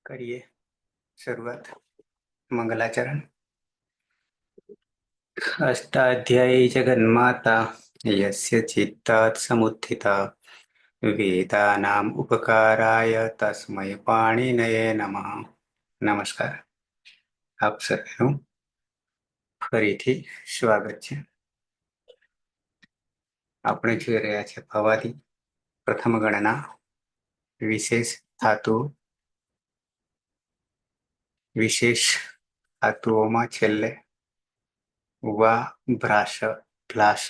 करिए शुरुआत। मंगलाचरण। अष्टाध्यायी जगन्माता यस्य चित्तात् समुत्थिता वेदानाम् उपकाराय तस्मै पाणिनये नमः। નમસ્કાર, આપ સર્વેનું ફરીથી સ્વાગત છે. આપણે જોઈ રહ્યા છે ભવાદી પ્રથમ ગણના વિશેષ ધાતુ વિશેષ ધાતુઓમાં છેલ્લે વા, ભ્રાશ, ભ્લાશ,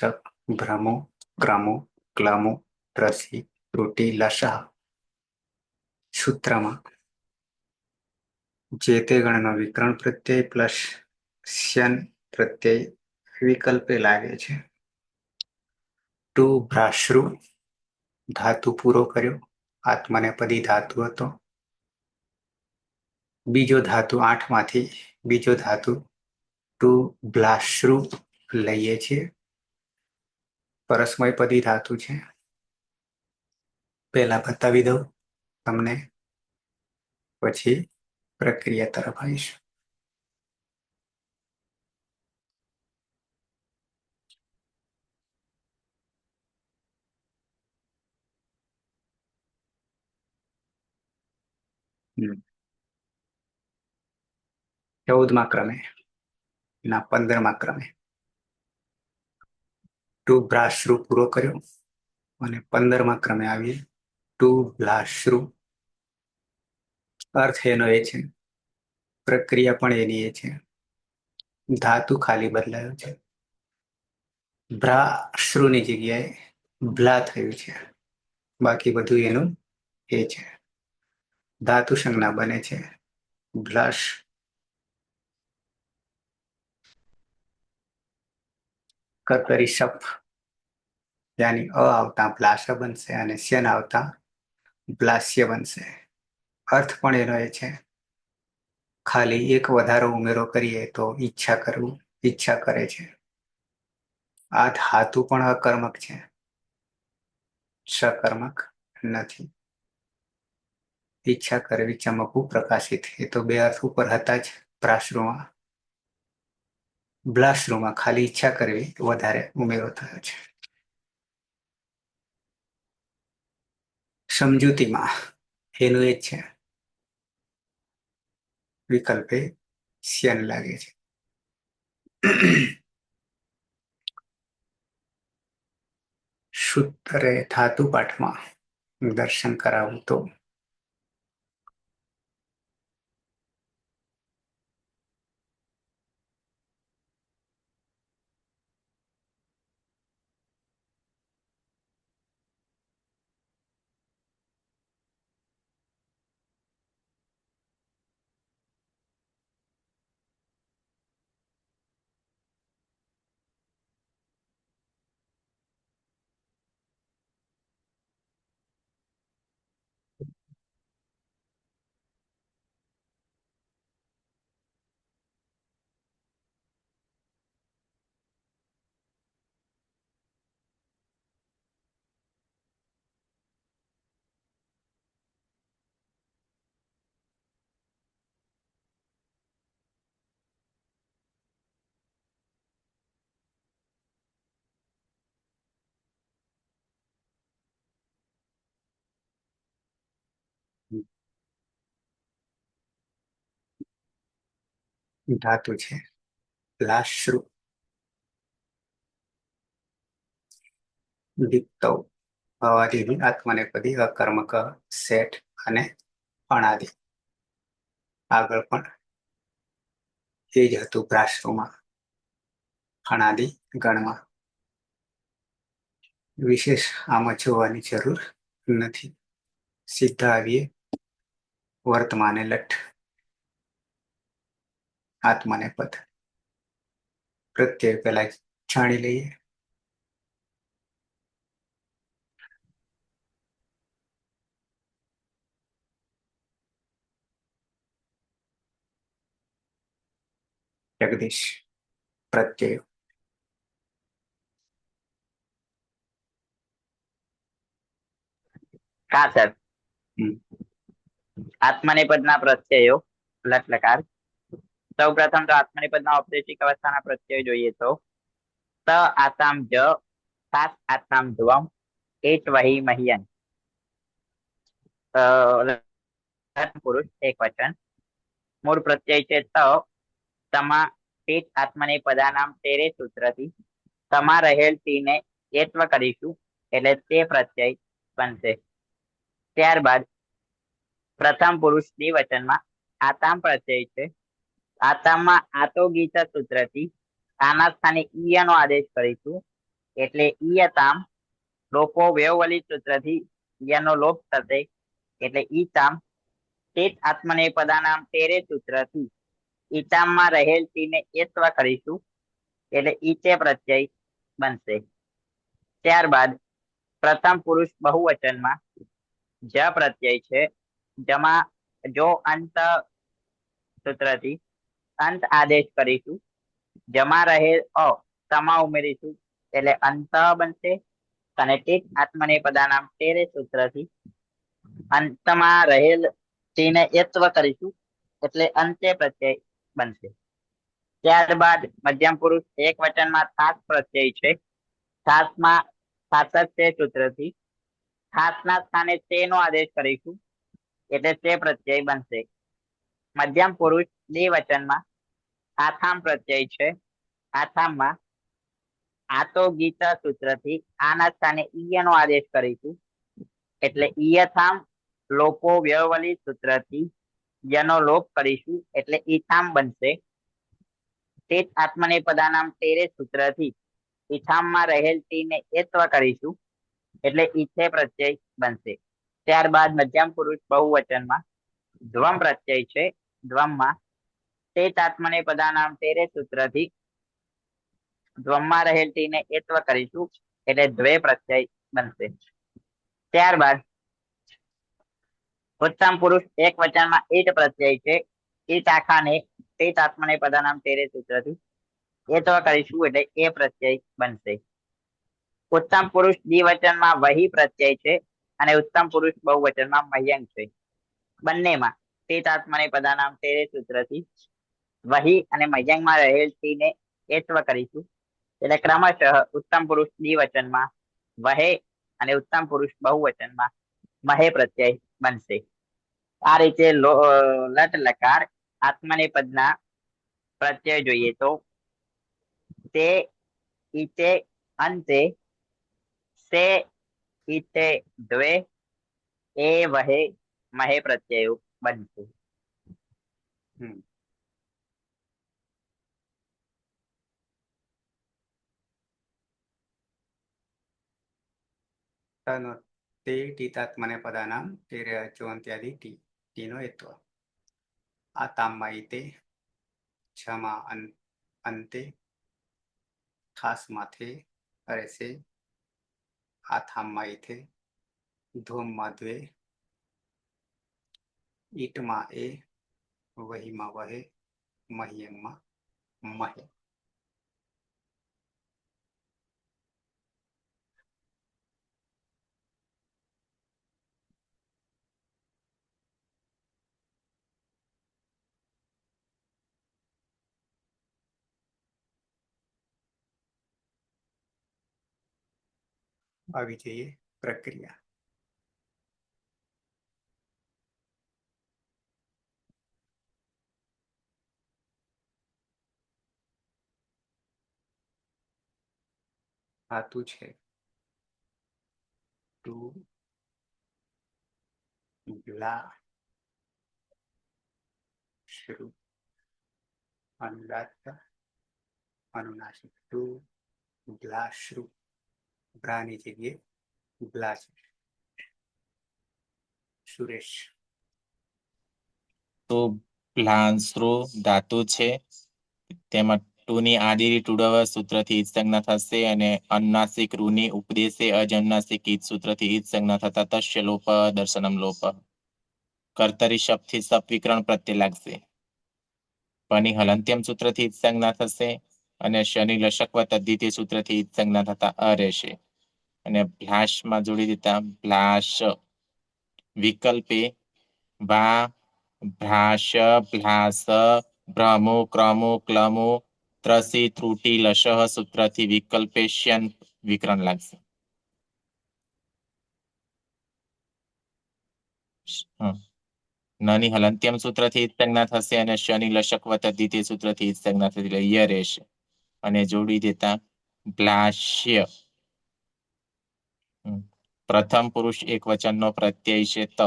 ભ્રમો, ક્રમો, ક્લમો, ત્રસી, ત્રુટિ, લસહ સૂત્રમાં જે તે ગણનો વિકરણ પ્રત્યય પ્લસ શ્યન પ્રત્યય વિકલ્પે લાગે છે. ટુ ભ્રાશ્રુ ધાતુ પૂરો કર્યો, આત્મનેપદી ધાતુ હતો. બીજો ધાતુ 8 માંથી બીજો ધાતુ ટુ ભ્લાશ્રુ લઈએ છીએ. પરસ્મયપદી ધાતુ છે. પહેલા બતાવી દઉં તમને, પછી પ્રક્રિયા તરફ આવીશું. હમ. 14મા ક્રમે ના 15મા ક્રમે ટુ ભ્રાશ્રુ પૂરો કર્યો અને 15મા ક્રમે આવીએ ટુ ભ્લાશ્રુ. અર્થ એનો એ છે, પ્રક્રિયા પણ એની એ છે. ધાતુ ખાલી બદલાયો છે. ભ્રાશ્રુની જગ્યાએ ભ્લા થયું છે, બાકી બધું એનું એ છે. ધાતુ સંજ્ઞા બને છે ભ્લાશ. કર્તરી શપ યાની અ આવતા ભ્લાશ બનશે અને શ્યન આવતા ભ્લાસ્ય બનશે. અર્થ પણ એનો એ છે, ખાલી એક વધારો ઉમેરો કરીએ તો ઈચ્છા કરવું, ઈચ્છા કરે છે. આ ધાતુ પણ અકર્મક છે, સકર્મક નથી. ઈચ્છા કરવી, ચમકવું, પ્રકાશિત, એ તો બે અર્થ ઉપર હતા જ. ભ્રાશ્રુમાં ભ્લાશ્રુમાં ખાલી ઈચ્છા કરવી વધારે ઉમેરો થયો છે. સમજૂતીમાં એનું એ જ છે, વિકલ્પે શ્યન લાગે છે. સૂત્રે ધાતુ પાઠમાં દર્શન કરાવું તો ધાતુ છે ભ્લાશ્રુ. દીપ્તૌ ભવાદિની આત્મનેપદી અકર્મક સેઠ અને અણાદિ. આગળ પણ એ જ હતું ભ્રાશ્રુમાં, અણાદિ ગણમાં. વિશેષ આમાં જોવાની જરૂર નથી. સીધા આવીએ વર્તમાને લઠ આત્મનેપદ. પ્રત્યય પહેલા જાણી લઈએ. જગદીશ પ્રત્યય. હા સર. આત્મનેપદના પ્રત્યયો લટ લકાર. સૌ પ્રથમ તો આત્મનેપદના ઔપદેશિક અવસ્થાના પ્રત્યય જોઈએ તો ત આસામ જ, સાત આસામ ધ્વમ, એચ વહી મહિયન. પુરુષ એક વચન. મૂળ પ્રત્યય છે ત, તમા તેજ આત્મને પદાનામ તેરે સૂત્રથી તમા રહેલ તીને એત્વ કરીશું એટલે તે પ્રત્યય બનશે. ત્યારબાદ પ્રથમ પુરુષ દ્વિવચનમાં આતામ પ્રત્યય છે. આતામમાં આતો ગીતા સૂત્રથી આના સ્થાને ઈય નો આદેશ કરીશું એટલે ઈયતામ. લોકો વ્યવવલિત સૂત્રથી યનો લોપ થશે એટલે ઈતામ. તેજ આત્મને પદાનામ તેરે સૂત્રથી ઈતામમાં રહેલ તીને એત્વ કરીશું એટલે ઈચે પ્રત્યય બનશે. ત્યારબાદ પ્રથમ પુરુષ બહુવચનમાં જ પ્રત્યય છે. જમાં જો અંત સૂત્રથી અંત આદેશ કરીશું, જમા રહે અ તમા ઉમેરીશું એટલે અંત બનશે. અને તે આત્મને પદાનામ તેરે સૂત્રથી અંતમાં રહેલ તેને એત્વ કરીશું એટલે અંત્ય પ્રત્યય બનશે. ત્યારબાદ મધ્યમ પુરુષ એક વચનમાં ખાસ પ્રત્યય છે. ખાસમાં સાતત્ય સૂત્રથી ખાસના સ્થાને તેનો આદેશ કરીશું એટલે તે પ્રત્યય બનશે. મધ્યમ પુરુષ દ્વિવચનમાં આથામ પ્રત્યય છે. આથામમાં આતો ગીતા સૂત્રથી આના સ્થાને ઈય નો આદેશ કરીશું એટલે ઈયથામ. લોકો વ્યવવલિત સૂત્રથી યનો લોપ કરીશું એટલે ઈથામ બનશે. તે આત્મને પદાનામ તેરે સૂત્રથી ઈથામમાં રહેલ તીને એત્વ કરીશું એટલે ઈથે પ્રત્યય બનશે. ત્યારબાદ મધ્યમ પુરુષ બહુવચનમાં ધ્વમ પ્રત્યય છે. ધ્વમમાં તે આત્મને પદાનામ તેરે સૂત્રથી ધ્વમમાં રહેલ તીને એત્વ કરીશું એટલે દ્વે પ્રત્યય બનશે. ત્યારબાદ ઉત્તમ પુરુષ એક વચનમાં ઈટ પ્રત્યય છે. ઈટ આખાને તે આત્મને પદાનામ તેરે સૂત્રથી એત્વ કરીશું એટલે એ પ્રત્યય બનશે. ઉત્તમ પુરુષ દ્વિવચનમાં વહી પ્રત્યય છે અને ઉત્તમ પુરુષ બહુવચનમાં મહ્યંગ છે. બંનેમાં તે આત્મને પદાનામ તેરે સૂત્રથી વહી અને મહ્યંગમાં રહેલ તીને એત્વ કરીશું એટલે ક્રમશઃ ઉત્તમ પુરુષ દ્વિવચનમાં વહે અને ઉત્તમ પુરુષ બહુવચનમાં મહે પ્રત્યય બનશે. આ રીતે લટ લકાર આત્મનેપદના પ્રત્યય જોઈએ તો તે ઈતે અંતે, સે ઈતે દ્વે, એ વહે મહે પ્રત્યયો બનશે. તનો તે ટીતાત્મને પદાનામ તેરે અચોન્ત્યાદિ ટીનો એત્વ. આતામમાં ઈતે, છમાં અંતે, ખાસમાં થે અરે સે, આથામમાં ઈથે, ધૂમમાં દ્વે, ઈટમાં એ, વહીમાં વહે, મહ્યંગમાં મહે. આવી જઈએ પ્રક્રિયા. ધાતુ છે ટુ ગ્લા શ્રુ અનુદાત્ત અનુનાસિક ટુ ગ્લાશ્રુ. ગ્રાની જગ્યાએ ગ્લા છે. સુરેશ. તો ભ્લાંશ્રુ ધાતુ છે. તેમાં ટુની આદિરી ટુડવ સૂત્રથી ઈદ સંજ્ઞા થશે અને અનુનાસિક રૂની ઉપદેશે અજ અનુનાસિક ઈદ સૂત્રથી ઈદ સંજ્ઞા થતા તસ્ય લોપ દર્શનમ લોપ. કર્તરી શબ્દથી સપ વિકરણ પ્રત્યે લાગશે. પની હલંત્યમ સૂત્રથી ઈદ સંજ્ઞા થશે અને શનિ લશકવ તદ્ધિતિ સૂત્રથી ઈદ સંજ્ઞા થતા અ રહેશે. અને ભ્લાશમાં જોડી દેતા ભ્લાશ વિકલ્પે વા ભ્રાશ ભ્લાસ ભ્રમુ ક્રમુ ક્લમુ ત્રસી ત્રુટી લશઃ સૂત્રથી વિકલ્પેશ્યન વિકરણ લાગશે. નની હલંત્યમ સૂત્રથી ઈત સંજ્ઞા થશે અને શની લશકવ તદ્ધિતે સૂત્રથી ઈત સંજ્ઞા થશે એટલે ય રહેશે. અને જોડી દેતા પ્લાશ્ય પ્રથમ પુરુષ એક વચનનો પ્રત્યય છે ત.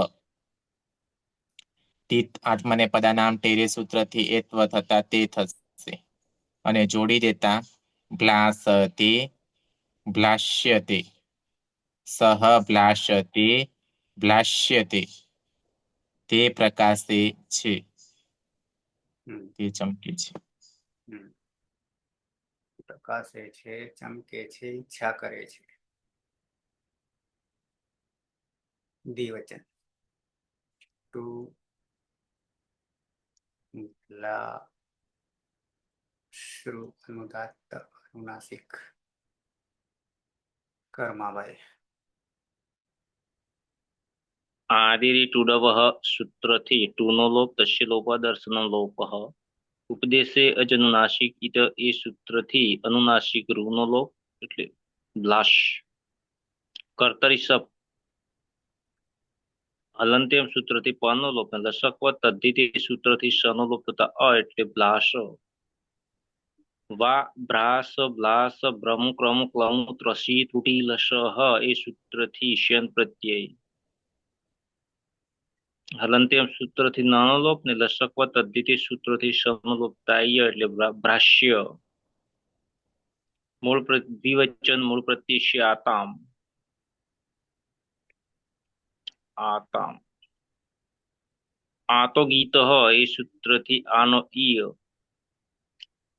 તીત આત્મને પદાનામ ટેરે સૂત્રથી એત્વ થતા તે થશે. અને જોડી દેતા ભ્લાસતે ભ્લાશ્યતે સહ ભ્લાશતે ભ્લાશ્યતે તે પ્રકાશે છે. હમ, તે ચમકે છે. હમ. પ્રકાશે છે, ચમકે છે, ઈચ્છા કરે છે. દ્વિવચન ટુ લા શ્રુ અનુદાત્ત અનુનાસિક કર્માભાઈ. આદિરી ટુડવઃ સૂત્રથી ટુનો લોપ તસ્ય લોપાદર્શન લોપઃ ઉપદેશે અજનુનાસિક ઇત એ સૂત્રથી અનુનાસિક રૂનો લોપ એટલે બ્લાશ. કર્તરી સપ હલંત્યમ સૂત્રથી પનો લોપ લસકવ તદ્ધિતે સૂત્રથી સનો લોપ થતા અ એટલે બ્લાશ. વા ભ્રાસ બ્લાસ ભ્રમુ ક્રમુ ક્લમુ ત્રસી ત્રુટી લશઃ એ સૂત્રથી શ્યન પ્રત્યય. હલંત્યમ સૂત્રથી નાનો લોપ ને લસકવ તદ્ધિતે સૂત્રથી સમલોપ તાય એટલે ભ્રાશ્ય. મૂળ દ્વિવચન મૂળ પ્રત્યય આતામ આતામ. આતો ગીત એ સૂત્રથી આનો ઈય.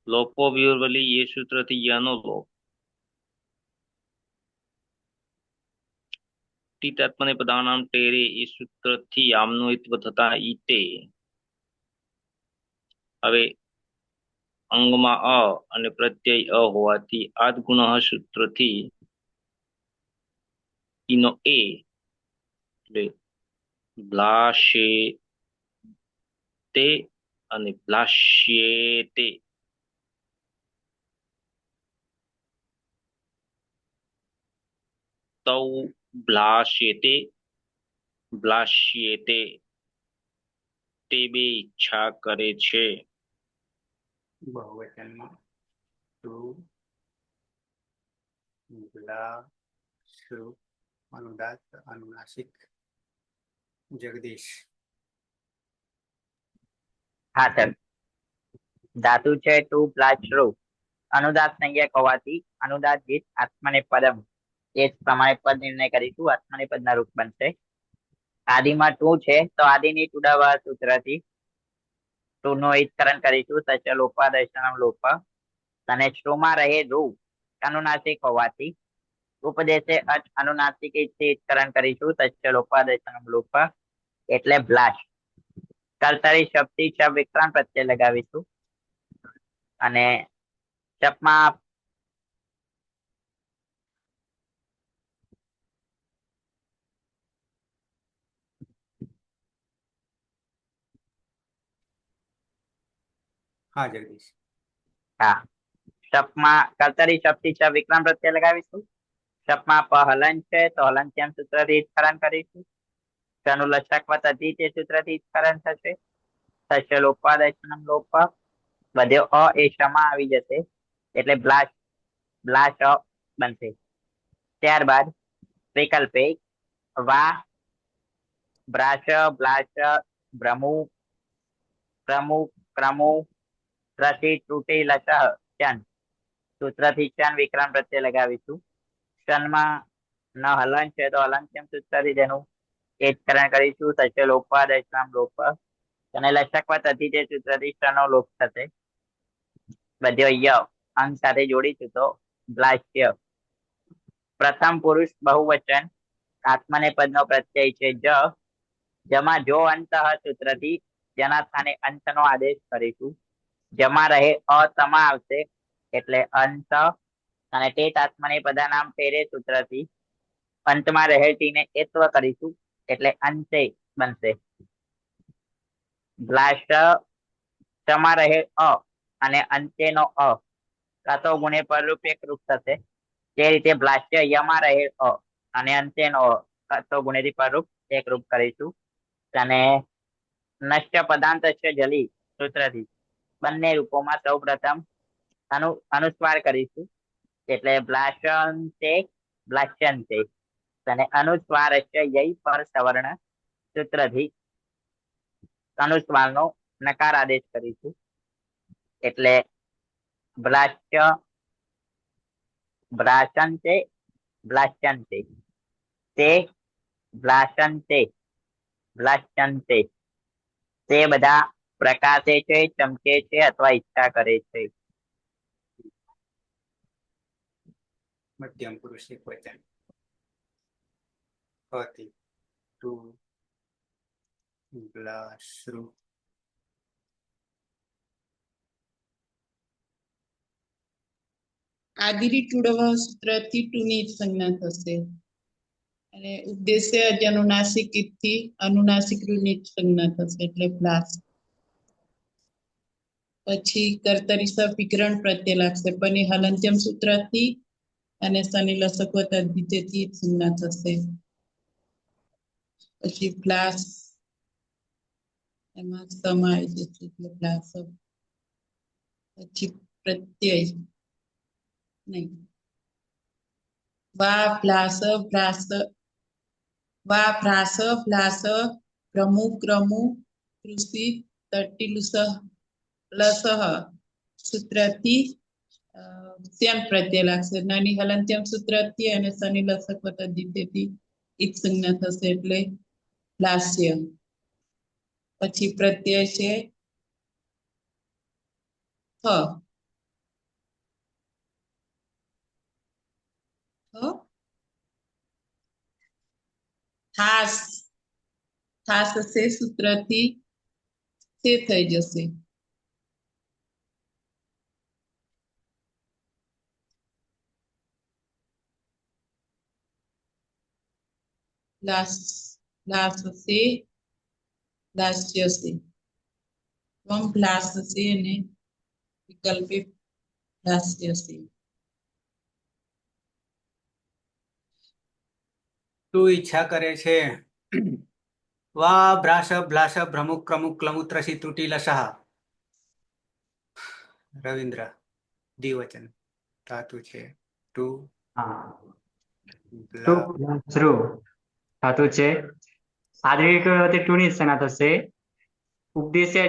લોપો વિવરવલી એ સૂત્રથી યાનો લોપ. ટીતાત્મને પદાનામ ટેરે એ સૂત્રથી આમનોત્વ થતા ઈતે. હવે અંગમાં અ અને પ્રત્યય અ હોવાથી આદગુણ સૂત્રથી ઈનો એ એટલે બ્લાશે તે અને બ્લાશ્યેતે. તૌ બ્લાશ્યેતે બ્લાશ્યેતે તે બે ઈચ્છા કરે છે. બહુવચનમાં ટુ લા શ્રુ અનુદાત્ત અનુનાસિક જગદીશ. હા સર. ધાતુ છે ટુ પ્લસ શ્રુ અનુદાત સંજ્ઞક હોવાથી અનુદાત ગીત આત્મને પદમ એ જ પ્રમાણે પદ નિર્ણય કરીશું. આત્મને પદના રૂપ બનશે. આદિમાં ટુ છે તો આદિની ટુડાવા સૂત્રથી ટુ નો ઈત્કરણ કરીશું તચ લોપાદર્શનમ લોપ. અને શ્રુમાં રહે રૂ અનુનાસિક હોવાથી ઉપદેશે અચ અનુનાસિક ઈત્કરણ કરીશું તચ લોપાદર્શનમ લોપ એટલે બ્લાશ. કર્તરી શબ્દથી શબ વિક્રાંત પ્રત્યય લગાવીશું અને શપમાં હા જગદીશ. હા શપમાં કર્તરી શબ્દથી શબ વિક્રાંત પ્રત્યય લગાવીશું. શપમાં પ હલન છે તો હલંત્યમ સૂત્રથી ઈત્કરણ કરીશું. શનું લક્ષકવત અધિતે સૂત્રથી ઈત્કરણ થશે. થશે લોપાદર્શનમ લોપ. વધ્યો અ એ શમાં આવી જશે એટલે બ્લાશ બ્લાશ અ બનશે. ત્યારબાદ વિકલ્પે વા ભ્રાશ બ્લાશ ભ્રમુ ક્રમુ ક્રમુ ત્રસી ત્રુટી લશઃ ચન સૂત્રથી ચન વિક્રાંત પ્રત્યય લગાવીશું. ક્ષણમાં ન હલન છે તો હલંત્યમ સૂત્રથી તેનું એકકરણ કરીશું થશે લોપાદર્શનમ લોપ. અને લક્ષકવત અધિતે સૂત્રથી ક્ષનો લોપ થશે. બધ્યો ય અંગ સાથે જોડીશું તો બ્લાશ્ય. પ્રથમ પુરુષ બહુવચન આત્મને પદનો પ્રત્યય છે જ. જમાં જો અંત સૂત્રથી જેના સ્થાને અંતનો આદેશ કરીશું. જમાં રહે અ તમા આવશે એટલે અંત અને તે આત્મને પદાનામ તેરે સૂત્રથી અંતમાં રહેતીને એત્વ કરીશું એટલે અંતે બનશે. બ્લાસ્ટ માં રહેલ અ અને અંત્યનો અ કાં તો ગુણે પરરૂપ એક રૂપ થશે. તે રીતે બ્લાસ્ટ યમાં રહેલ અ અને અંત્યનો અ કાં તો ગુણેથી પરરૂપ એક રૂપ કરીશું. અને નષ્ટ પદાંત જલી સૂત્રથી બંને રૂપોમાં સૌ પ્રથમ અનુસ્વાર કરીશું. એટલે બ્લાશંતે બ્લાશ્યંતે અને અનુસ્વાર યય પર સવર્ણ સૂત્રથી અનુસ્વારનો નકાર આદેશ કરીશું. એટલે બ્લાશ્ય બ્લાશંતે બ્લાશ્યંતે તે બ્લાશંતે બ્લાશ્યંતે તે બધા પ્રકાશે છે, ચમકે છે અથવા ઈચ્છા કરે છે. મધ્યમ પુરુષ એક વચન. હતી તું બ્લાશ્રુ આદિરી ટુડવા સૂત્રથી ટુની સંજ્ઞા થશે અને ઉદ્દેશ્ય અનુનાસિક થી અનુનાસિક રૂની સંજ્ઞા થશે એટલે પ્લાસ. પછી કર્તરી વિગ્રહણ પ્રત્યય લાગશે પણ હલંત્યમ સૂત્રથી અને શનિ લસક થી સંજ્ઞા થશે. પછી પ્લાસ એમાં સમા આવી જશે એટલે પ્લાસ. પછી પ્રત્યય નહીં વા પ્લાસ પ્લાસ વા ભ્રાસ પ્લાસ પ્રમુખ ક્રમુ કૃષિ તટિલુસ લસહ સૂત્રથી શ્યામ પ્રત્યય લાગશે. નાની હલંત્યમ સૂત્રથી અને શનિ લસક થી ઈત સંજ્ઞા થશે એટલે લાસ્ય. પછી પ્રત્યય છે થાસ થાસ હશે સૂત્રથી તે થઈ જશે. લાસ લાસ હશે લાસ્ય હશે પ્લાસ હશે અને વિકલ્પે લાસ્ય હશે. તું ઈચ્છા કરે છે. વા ભ્રાસ ભ્લાસ ભ્રમુક ક્રમુક ક્લમુત્રસી ત્રુટી લસહ. રવિન્દ્ર દ્વિવચન ધાતુ છે. તું શ્રુ ધાતુ છે. આદિ ટુની સંજ્ઞા થશે. ઉપદેશ્ય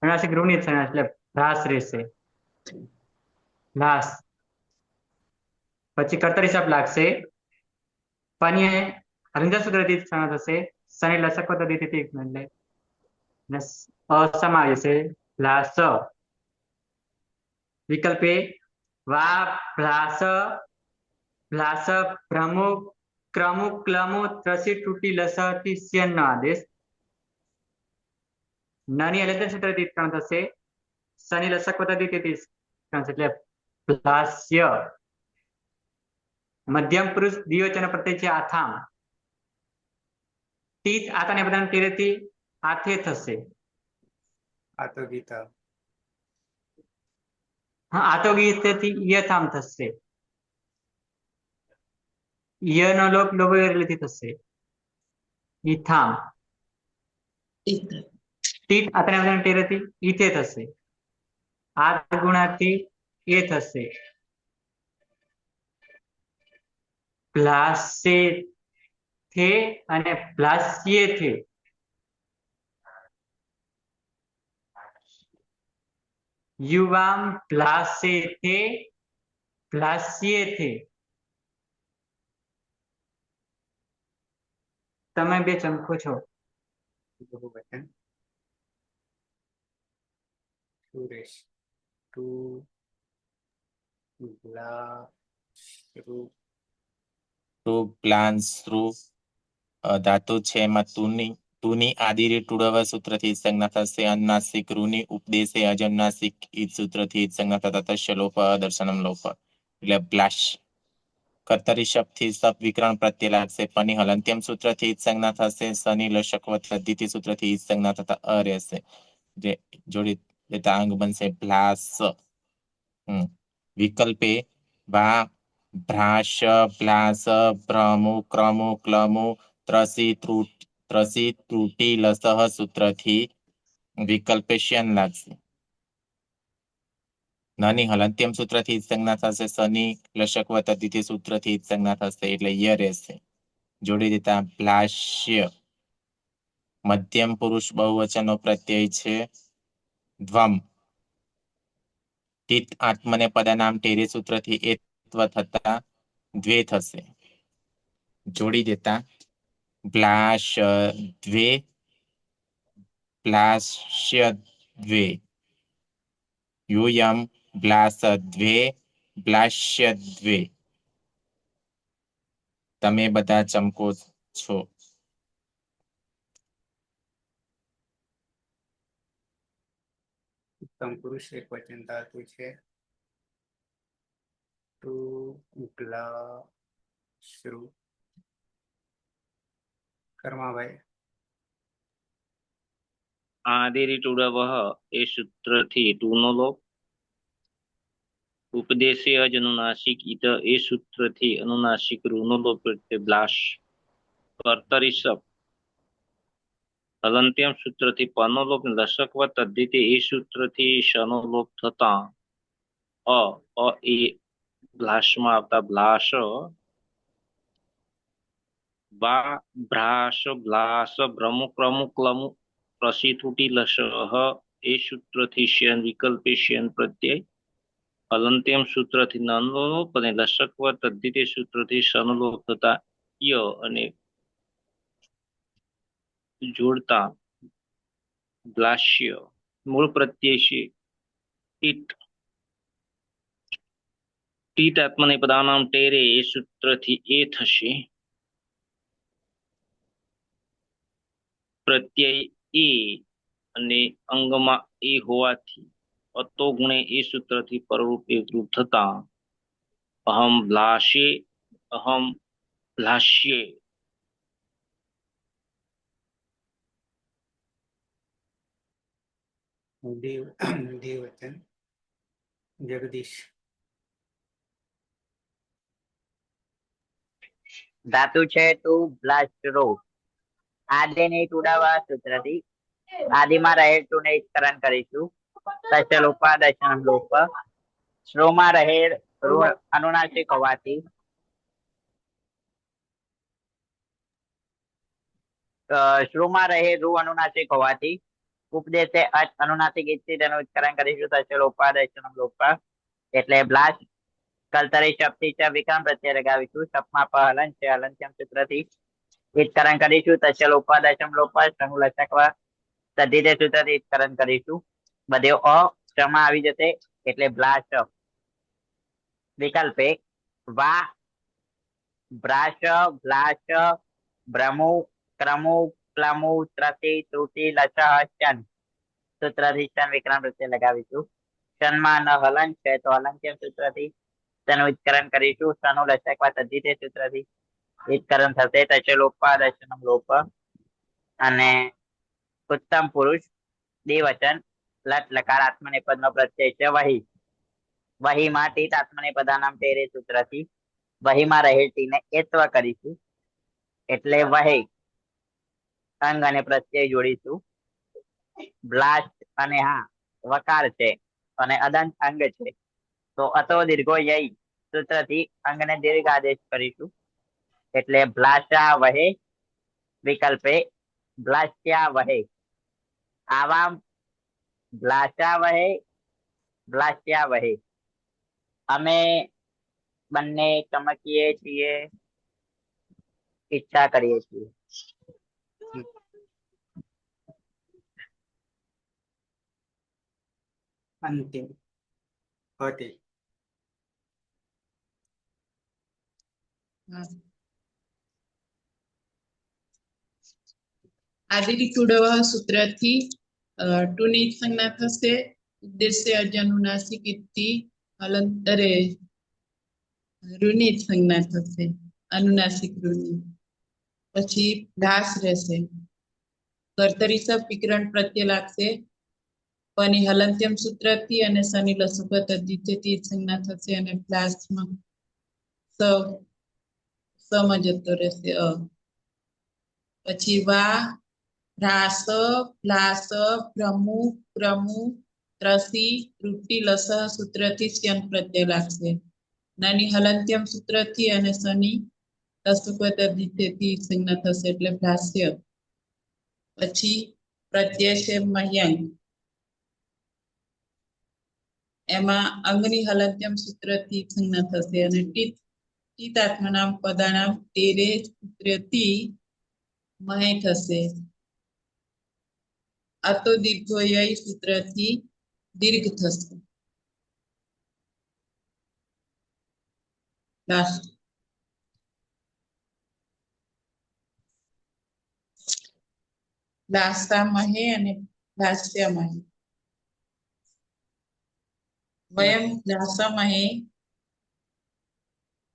અનુનાસિક રૂની સંજ્ઞા એટલે ભ્રાસ રહેશે ભ્રાસ. પછી કર્તરી શબ્દ લાગશે પણ હલંત્યમ સૂત્રથી સંજ્ઞા થશે. શનિ લસક પદ્ધતિથી એટલે અસમા છે ભ્લાસ. વિકલ્પે વા ભ્રાસ ભ્લાસ પ્રમુખ ક્રમુક ક્લમુ ત્રસી તૂટી લસથી સ્યન નો આદેશ. નાની હલંત્યમ સૂત્રથી થશે. શનિ લસક પદ્ધતિથી એટલે ભ્લાસ્ય. મધ્યમ પુરુષ દ્વિવચન પ્રત્યય છે આથામ. તીત આતાને બધાને તીરેથી આથે થશે. આ તો ગીતા હા આતો ગીતથી યથામ થશે. યનો લોપ લોભેરલીથી થશે ઈથામ. તીત આતાને બધાને તીરેથી ઈથે થશે. આ ગુણાથી એ થશે પ્લાસે થે અને પ્લાસ્યે થે. યુવામ પ્લાસે થે પ્લાસ્યે થે. તમે બે ચંખો છો. બહુવચન. સુરેશ તું બ્લાશ્રુ ટુ પ્લાન શ્રુ ધાતુ છે. એમાં તુની આદિરી ટુડવ સૂત્રથી સંજ્ઞા થશે. અનુનાસિક રૂની ઉપદેશે અજનુનાસિક ઈદ સૂત્રથી સંજ્ઞા થતા તસ્ય લોપ દર્શનમ લોપ એટલે બ્લાશ. કર્તરી શબ્દથી સપ વિકરણ પ્રત્યય લાગશે. પની હલંત્યમ સૂત્રથી ઈદ સંજ્ઞા થશે. સની લશક તદ્ધિતિ સૂત્રથી ઈદ સંજ્ઞા થતા અ રહેશે. જે જોડી લેતા અંગ બનશે ભ્લાસ. વિકલ્પે વા ભ્રાશ ભ્લાસ ભ્રમુ ક્રમુ ક્લમુ ત્રસી ત્રુટી લસહ સૂત્રથી વિકલ્પે શ્યન લાગશે. નાની હલંત્યમ સૂત્રથી ઈદ સંજ્ઞા થશે. સની લશક તદ્ધિતિ સૂત્રથી ઈદ સંજ્ઞા થશે એટલે ય રહેશે. જોડી દેતા ભ્લાશ્ય. મધ્યમ પુરુષ બહુવચનનો પ્રત્યય છે ધ્વમ. તિત આત્મને પદનામ ટેરે સૂત્રથી એત્વ થતા દ્વે થશે. જોડી દેતા ભ્લાશ દ્વે ભ્લાશ્ય દ્વે. યુયમ ભ્લાસ દ્વે ભ્લાશ્ય દ્વે. તમે બધા ચમકો છો. ઉત્તમ પુરુષ એક વચન ધાતુ છે. ટુ ગ્લા શ્રુ. કર્માભાઈ આદિરીટુડવઃ એ સૂત્રથી ટુનો લોપ. ઉપદેશે અજ અનુનાસિક ઈત એ સૂત્રથી અનુનાસિક રૂનો લોપ એટલે બ્લાશ. કર્તરી સપ હલંત્યમ સૂત્રથી પનો લોપ. લશકવ તદ્ધિતિ એ સૂત્રથી શનો લોપ થતા અ એ ભ્લાશમાં આવતા ભ્લાશ. વા ભ્રાશ ભ્લાસ ભ્રમુ ક્રમુ ક્લમુ પ્રસી ત્રુટી લશ એ સૂત્રથી શ્યન વિકલ્પે શ્યન પ્રત્યય. હલંત્યમ સૂત્રથી નનલોપ અને લશકવ તદ્ધિતિ સૂત્રથી શનલોપ થતા ય અને જોડતા ગ્લાશ્ય. મૂળ પ્રત્યય છે ટીટ. ટીટ આત્મને પદાનામ ટેરે એ સૂત્રથી એ થશે. પ્રત્યય એ અને અંગમાં એ હોવાથી અતો ગુણે એ સૂત્રથી પરરૂપે રૂપ થતા અહમ ભ્લાશે અહમ ભ્લાશ્યે. દેવવચન જગદીશ. ધાતુ છે ટુ બ્લાસ્ટરો. આદિની ટુડાવા સૂત્રથી આદિમાં રહેલ ટુને વિસ્તરણ કરીશું. તસ્ય લોપા દશનમ લોપ. શ્રોમાં રહેલ રૂ અનુનાસિક હોવાથી શ્રુમાં રહેલ રૂ અનુનાસિક હોવાથી ઉપદેશે અચ અનુનાસિક ઈચ્છિત તેનું વિસ્તરણ કરીશું. તસ્ય લોપા દશનમ લોપ એટલે બ્લાસ્ટ. કલ્તરી શબ્દથી ચ વિકર્મ પ્રત્યય લગાવીશું. શપમાં પ હલન છે. હલંત્યમ સૂત્રથી વિસ્તરણ કરીશું. તસ્ય લોપા દશમ લોપ શનુ લસકવા તદ્ધિતે સૂત્રથી વિસ્તરણ કરીશું. બધે અ ક્ષમાં આવી જશે એટલે બ્લાશ. વિકલ્પે વા ભ્રાશ ભ્લાશ ભ્રમુ ક્રમુ ક્લમુ ત્રસી ત્રુટી લશ શન સૂત્રથી શન વિકર્મ પ્રત્યય લગાવીશું. શનમાં ન હલન છે તો હલંત્યમ સૂત્રથી તેનું વિસ્તરણ કરીશું. શનુ લસકવા તદ્ધિતે સૂત્રથી વિસ્તરણ થશે. તસ્ય લોપા દશનમ લોપ. અને ઉત્તમ પુરુષ દ્વિવચન લટ લકાર આત્મનેપદ નો પ્રત્યય છે વહી. વહીમાં ટીત આત્મનેપદાનામ ટેરે સૂત્રથી વહીમાં રહેલ ટીને એત્વ કરીશું એટલે વહે. અંગ અને પ્રત્યય જોડીશું. બ્લાસ્ટ અને હા વકાર છે અને અદંત અંગ છે તો અતો દીર્ઘો યઈ સૂત્રથી અંગને દીર્ઘ આદેશ કરીશું એટલે બ્લાશા વહે. વિકલ્પે બ્લાસ્યા વહે. આવા બ્લાશા વહે બ્લાસ્યા વહે. અમે બંને ચમકીએ છીએ, ઈચ્છા કરીએ છીએ. અંતિમ હતી. આદિની ટુડવઃ સૂત્રથી ટુની સંજ્ઞા થશે. ઉદ્દેશ્ય અજ અનુનાસિક ઇતિ હલંતરે ઋની જ સંજ્ઞા થશે, અનુનાસિક ઋની. પછી ભ્લાસ રહેશે. કર્તરી સપ વિકરણ પ્રત્યય લાગશે. પની હલંત્યમ સૂત્રથી અને સની લસુક તદ્ધિતથી સંજ્ઞા થશે અને ભ્લાસમાં સમ જતો રહેશે અ. પછી વા, ભ્રાસ, ભ્લાસ, ભ્રમુ, પ્રમુ, ત્રસી, ત્રુટી લસ સૂત્રથી સ્યન પ્રત્યય લાગશે. નાની હલંત્યમ સૂત્રથી અને સની લસુક તદ્ધિતથી સંજ્ઞા થશે એટલે ભ્લાસ્ય. પછી પ્રત્યય છે મહ્યંગ. એમાં અંગની હલંત્યમ સૂત્રથી સંજ્ઞા થશે અને ટીત આત્મનામ પદાનામ તેરે સૂત્રથી મહે થશે. આતો દીર્ઘોય સૂત્રથી દીર્ઘ થશે. લાસ્ટ લાસામહે અને લાસ્યામહે. વયમ લાસામહે,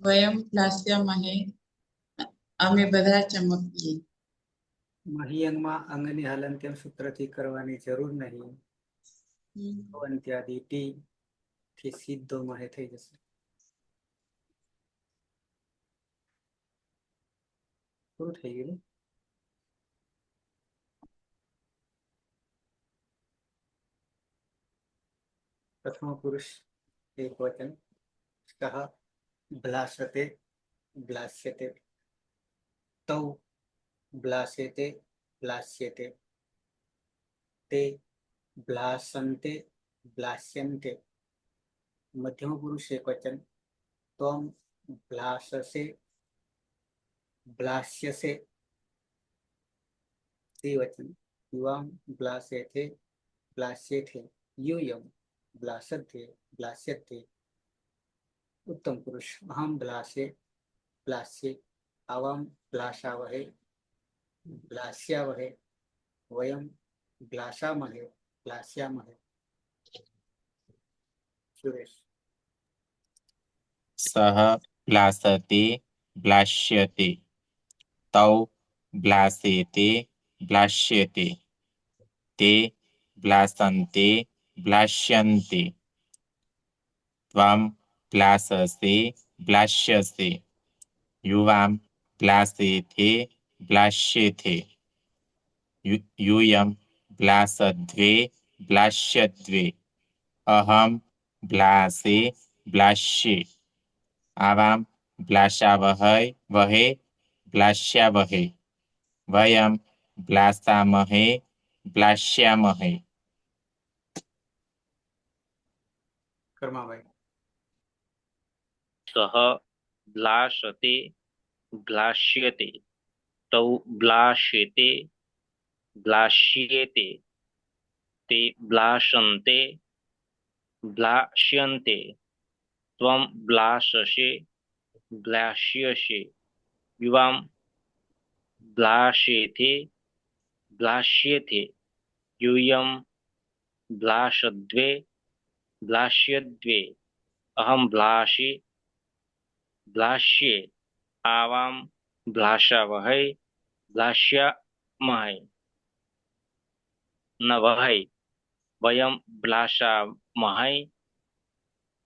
વયમ લાસ્યામહે, અમે બધા ચમકીએ. મહિયંગમાં અંગની હલંત્યમ સૂત્રથી કરવાની જરૂર નહીં. અંત્યાદી ટી થી સીધો મહે થઈ જશે. પૂરું થઈ ગયું. પ્રથમ પુરુષ એક વચન. કહ ભ્લાસતે, ભ્લાસ્યતે, તૌ ભ્લાસ્યતે, ભ્લાસ્યતે, તે ભ્લાસન્તે, ભ્લાસ્યન્તે. મધ્યમ પુરુષ એક વચન. ત્વમ ભ્લાસસે, ભ્લાસ્યસે. દ્વિવચન. યુવામ ભ્લાસ્યથે, ભ્લાસ્યથે, यूयम भ्लास्यते, भ्लास्यते. उत्तम पुरुष. अहम भ्लासे, भ्लास्ये, आवाम भ्लासावहे, भ्लास्यावहे, वयम भ्लासामहे, भ्लास्यामहे. सुरेश. सः भ्लासते, भ्लास्यते, तौ भ्लासेते, भ्लास्यते, ते भ्लासन्ते, भ्लास्यन्ते, त्वं भ्लाससे, भ्लास्यसे, युवां भ्लासेथे, भ्लास्येथे, यूयं भ्लासद्वे, भ्लास्यद्वे, अहं भ्लासे, भ्लास्ये, आवां भ्लासावहै, वहे, भ्लास्यावहे, वयं भ्लासामहे, भ्लास्यामहे. कर्माभाई. सः भ्लासते, भ्लास्यते, तौ भ्लास्यते, भ्लास्येते, ते भ्लासन्ते, भ्लास्यन्ते, त्वं भ्लाससे, भ्लास्यसे, युवां भ्लासेथे, भ्लास्येथे, यूयं भ्लासद्वे, भ्लास्यद्वे, अहं भ्लासे, भ्लास्ये, आवां भ्लासावहै, भ्लास्यामहे, न वहै, वयं भ्लासामहे,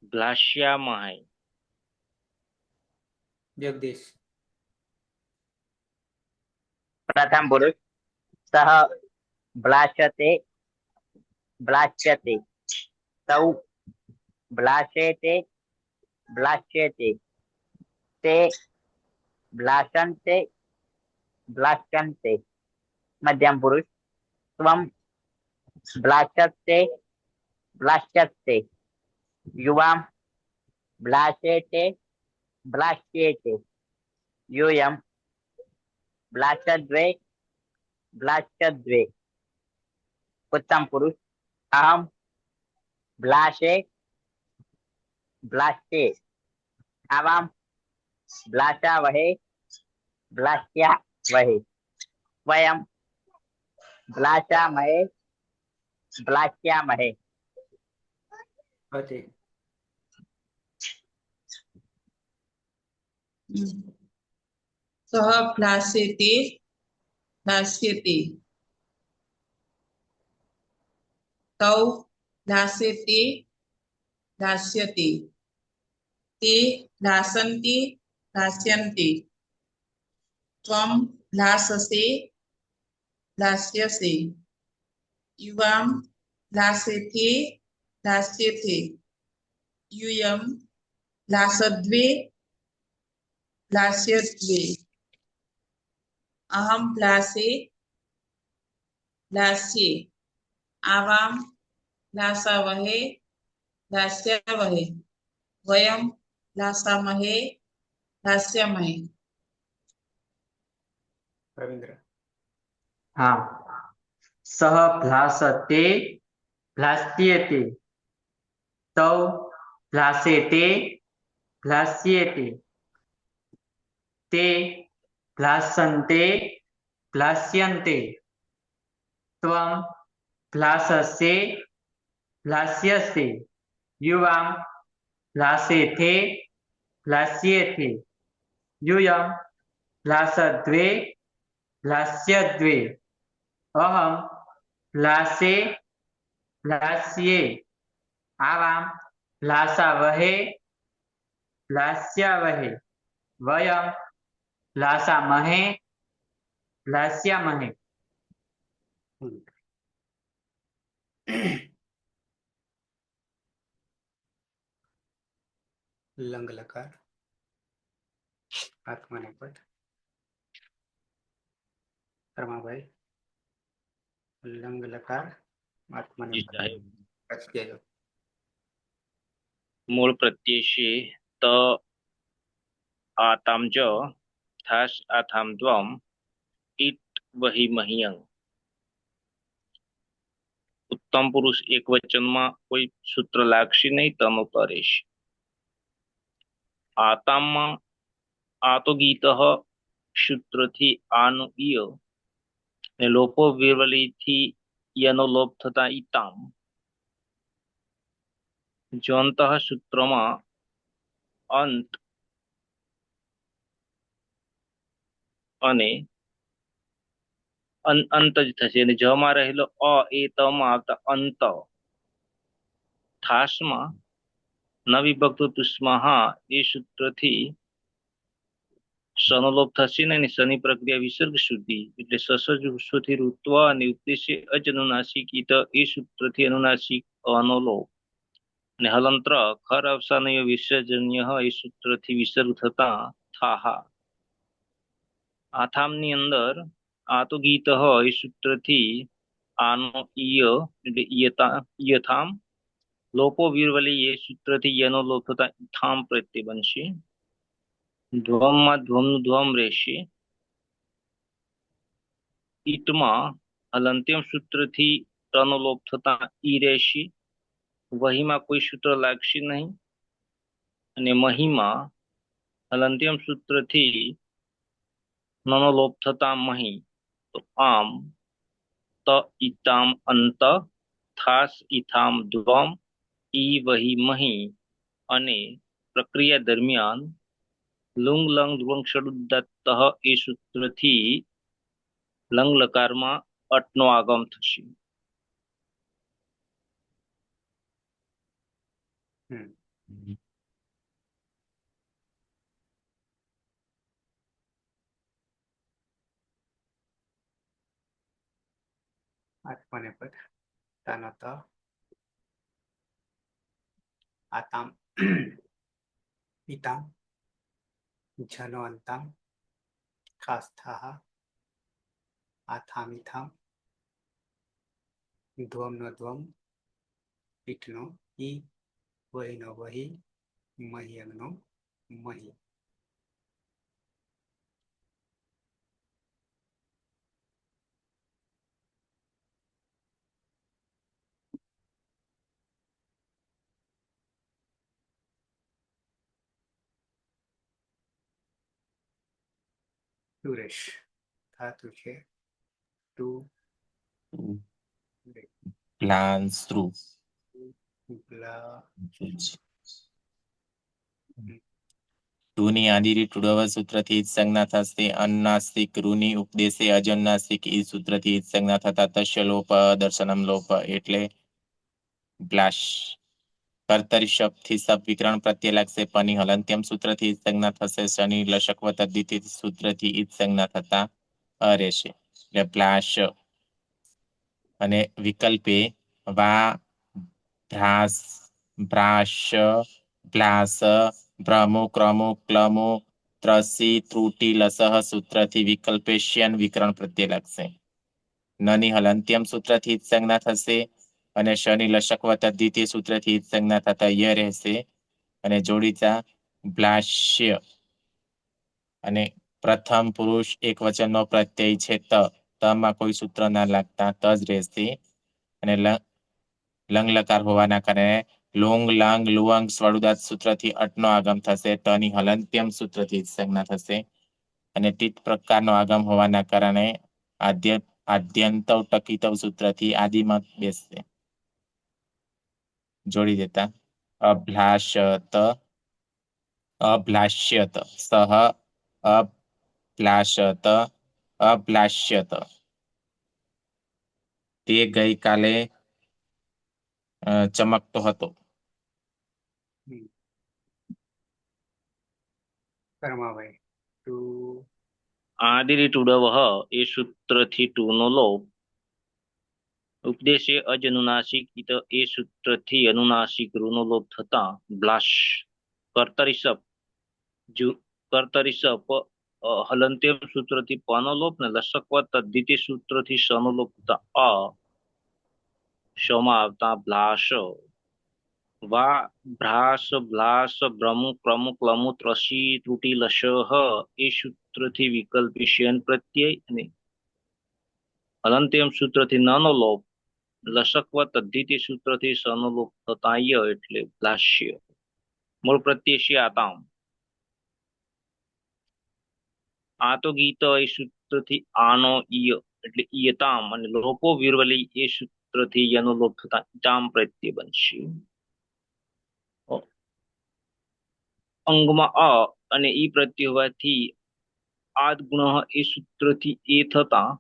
भ्लास्यामहे. जगदीश. प्रथम पुरुष. सः भ्लास्यते, भ्लास्यते, तौ भ्लासेते, भ्लास्येते, ते भ्लासन्ते, भ्लास्यन्ते. मध्यम पुरुष. त्वं भ्लास्यते, भ्लास्यते, युवां भ्लासेते, भ्लास्येते, यूयं भ्लासद्वे, भ्लास्यद्वे. उत्तम पुरुष. अहम भ्लासे, भ्लास्ये, आवां भ्लासावहे, भ्लास्यावहे, वयं भ्लासामहे, भ्लास्यामहे. फतेह. सः भ्लास्यते भ्लास्यते तौ भ्लास्यते भ्लास्यते ते भ्लासन्ति भ्लास्यन्ते त्वं भ्लाससे भ्लास्यसे युवां भ्लास्यथे भ्लास्यथे यूयं भ्लासद्वे भ्लास्यद्वे अहं भ्लासे भ्लास्ये आवां भ्लासावहे भ्लास्यावहे वयं भ्लासामहे भ्लास्यामहे रविंद्र हाँ, सः भ्लासते भ्लास्यते तौ भ्लासेते भ्लास्येते ते भ्लासन्ते भ्लास्यन्ते त्वं भ्लाससे भ्लास्यसे युवां भ्लासेथे भ्लास्येथे यूयं भ्लासद्वे भ्लास्यद्वे अहं भ्लासे भ्लास्ये आवां भ्लासावहे भ्लास्यावहे वयं भ्लासामहे भ्लास्यामहे लंग लकार आत्मनेपद रमाभाई लंग लकार जी आत्मनेपद साहेब प्रत्यय मूळ प्रत्यय છે त आताम ज थास आथाम द्वम इट वही मહિયંગ उत्तम पुरुष एक वचन में कोई सूत्र लागશે नहीं तनु परेश आताम आ तो गीत सूत्र थी आनु ईय ने लोपो विरवली थी यनो लोप थता ईताम जंत सूत्र में अंत अने अंत ज थशे અને જ માં રહેલો અ એ ત માં આવતા અંત થાસ માં ન વિભક્ત તુષ્મા એ સૂત્રથી સનો લોપ થશે ને શની પ્રક્રિયા વિસર્ગ સુધી એટલે સસજ ઉત્સથી ઋત્વ અને ઉદ્દેશ્ય અજ અનુનાસિક ઈત એ સૂત્રથી અનુનાસિક અનો લોપ અને હલંત્ર ખર અવસાનય વિસર્જન્ય એ સૂત્રથી વિસર્ગ થતા થાહા આથામની અંદર આ તો ગીત એ સૂત્રથી આનો ઈય એટલે ઈયથામ લોપો વીરવલી એ સૂત્રથી યનો લોપ થતા ઈથામ પ્રત્યય બનશે ધ્વમમાં ધ્વમનું ધ્વમ રહેશે ઈટમાં હલંત્યમ સૂત્રથી તનો લોપ થતા ઈ રહેશે વહીમાં કોઈ સૂત્ર લાગશે નહીં અને મહીમાં હલંત્યમ સૂત્રથી નનો લોપ થતા મહી તો આમ त इताम अंत थास इथाम द्वम ई वही मही अने प्रक्रिया दरमियान लुंग लंग ध्रुवंग षडुद्दत्त ए सूत्र थी लंग लकार में अटनो आगम थशे आत्मनेपद तनत आताम इताम जनो अंताम खास्थाः आथामिथाम ध्वम नो ध्वम इटनो ई वही नो वही मह्यंग नो मही सुरेश धातु छे टू પ્લાન્સૃ ब्ला ટુની આદિરી ટુડવ સૂત્રથી ઈજ સંજ્ઞા થશે. અનુનાસિક રૂની ઉપદેશે અજનુનાસિક ઈજ સૂત્રથી ઈજ સંજ્ઞા થતા તસ્ય લોપ દર્શનમ લોપ એટલે બ્લાશ. કર્તરી શબ્દથી સબ વિકરણ પ્રત્યય લાગશે. પની હલંત્યમ સૂત્રથી ઈજ સંજ્ઞા થશે. શનિ લશકવ તદ્ધિતિ સૂત્રથી ઈજ સંજ્ઞા થતા રહેશે એટલે બ્લાશ. અને વિકલ્પે વા ભ્રાસ ભ્રાશ ભ્લાસ ભ્રમુ ક્રમુ ક્લમુ ત્રસી ત્રુટી લસહ સૂત્રથી વિકલ્પેશ્યન વિકરણ પ્રત્યય લાગશે. નની હલંત્યમ સૂત્રથી ઈજ સંજ્ઞા થશે અને શનિ લશકવ તદ્ધિતિ સૂત્રથી ઈજ સંજ્ઞા થતા ય રહેશે અને જોડીતા બ્લાશ્ય. અને પ્રથમ પુરુષ એક વચનનો પ્રત્યય છે તમાં કોઈ સૂત્ર ના લાગતા ત જ રહેશે અને લંગ લકાર હોવાના કારણે લોંગ લાંગ લુઅંગ સ્વરુદાત સૂત્રથી અટનો આગમ થશે. તની હલંત્યમ સૂત્રથી સંજ્ઞા થશે અને ટીટ પ્રકારનો આગમ હોવાના કારણે આદ્યંતવ ટકિતવ સૂત્રથી આદિમાં બેસશે. જોડી દેતા અભ્લાષત અભ્લાષ્યત સહ અભ્લાષત અભ્લાષ્યત. તે ગઈકાલે ચમકતો હતો. કર્માભાઈ ટુ આદિરી ટુડવ એ સૂત્રથી ટુનો લોપ. ઉપદેશે અજનુનાસિક એ સૂત્રથી અનુનાસિક રૂનો લોપ થતા બ્લાશ. કર્તરી સપ હલંત્યમ સૂત્રથી પનો લોપ ને લસકવ તદ્ધિતિ સૂત્રથી શનો લોપ થતા અ શમાં આવતા બ્લાશ. વા ભ્રાસ બ્લાસ ભ્રમુ ક્રમુ ક્લમુ ત્રસી ત્રુટી લશહ એ સૂત્રથી વિકલ્પિશયન પ્રત્યય અને હલંત્યમ સૂત્રથી નનો લોપ લસકવ તદ્ધિતિ સૂત્રથી સનો લોપ થતા ય એટલે બ્લાશ્ય. મૂળ પ્રત્યય શ્યાતામ. આ તો ગીત એ સૂત્રથી આનો ઈય એટલે ઈયતામ અને લોપો વિરવલી એ સૂત્રથી યનો લોપ થતા ઈતામ પ્રત્યય બનશે. અંગમાં અ અને ઈ પ્રત્યય હોવાથી આદ ગુણ એ સૂત્રથી એ થતા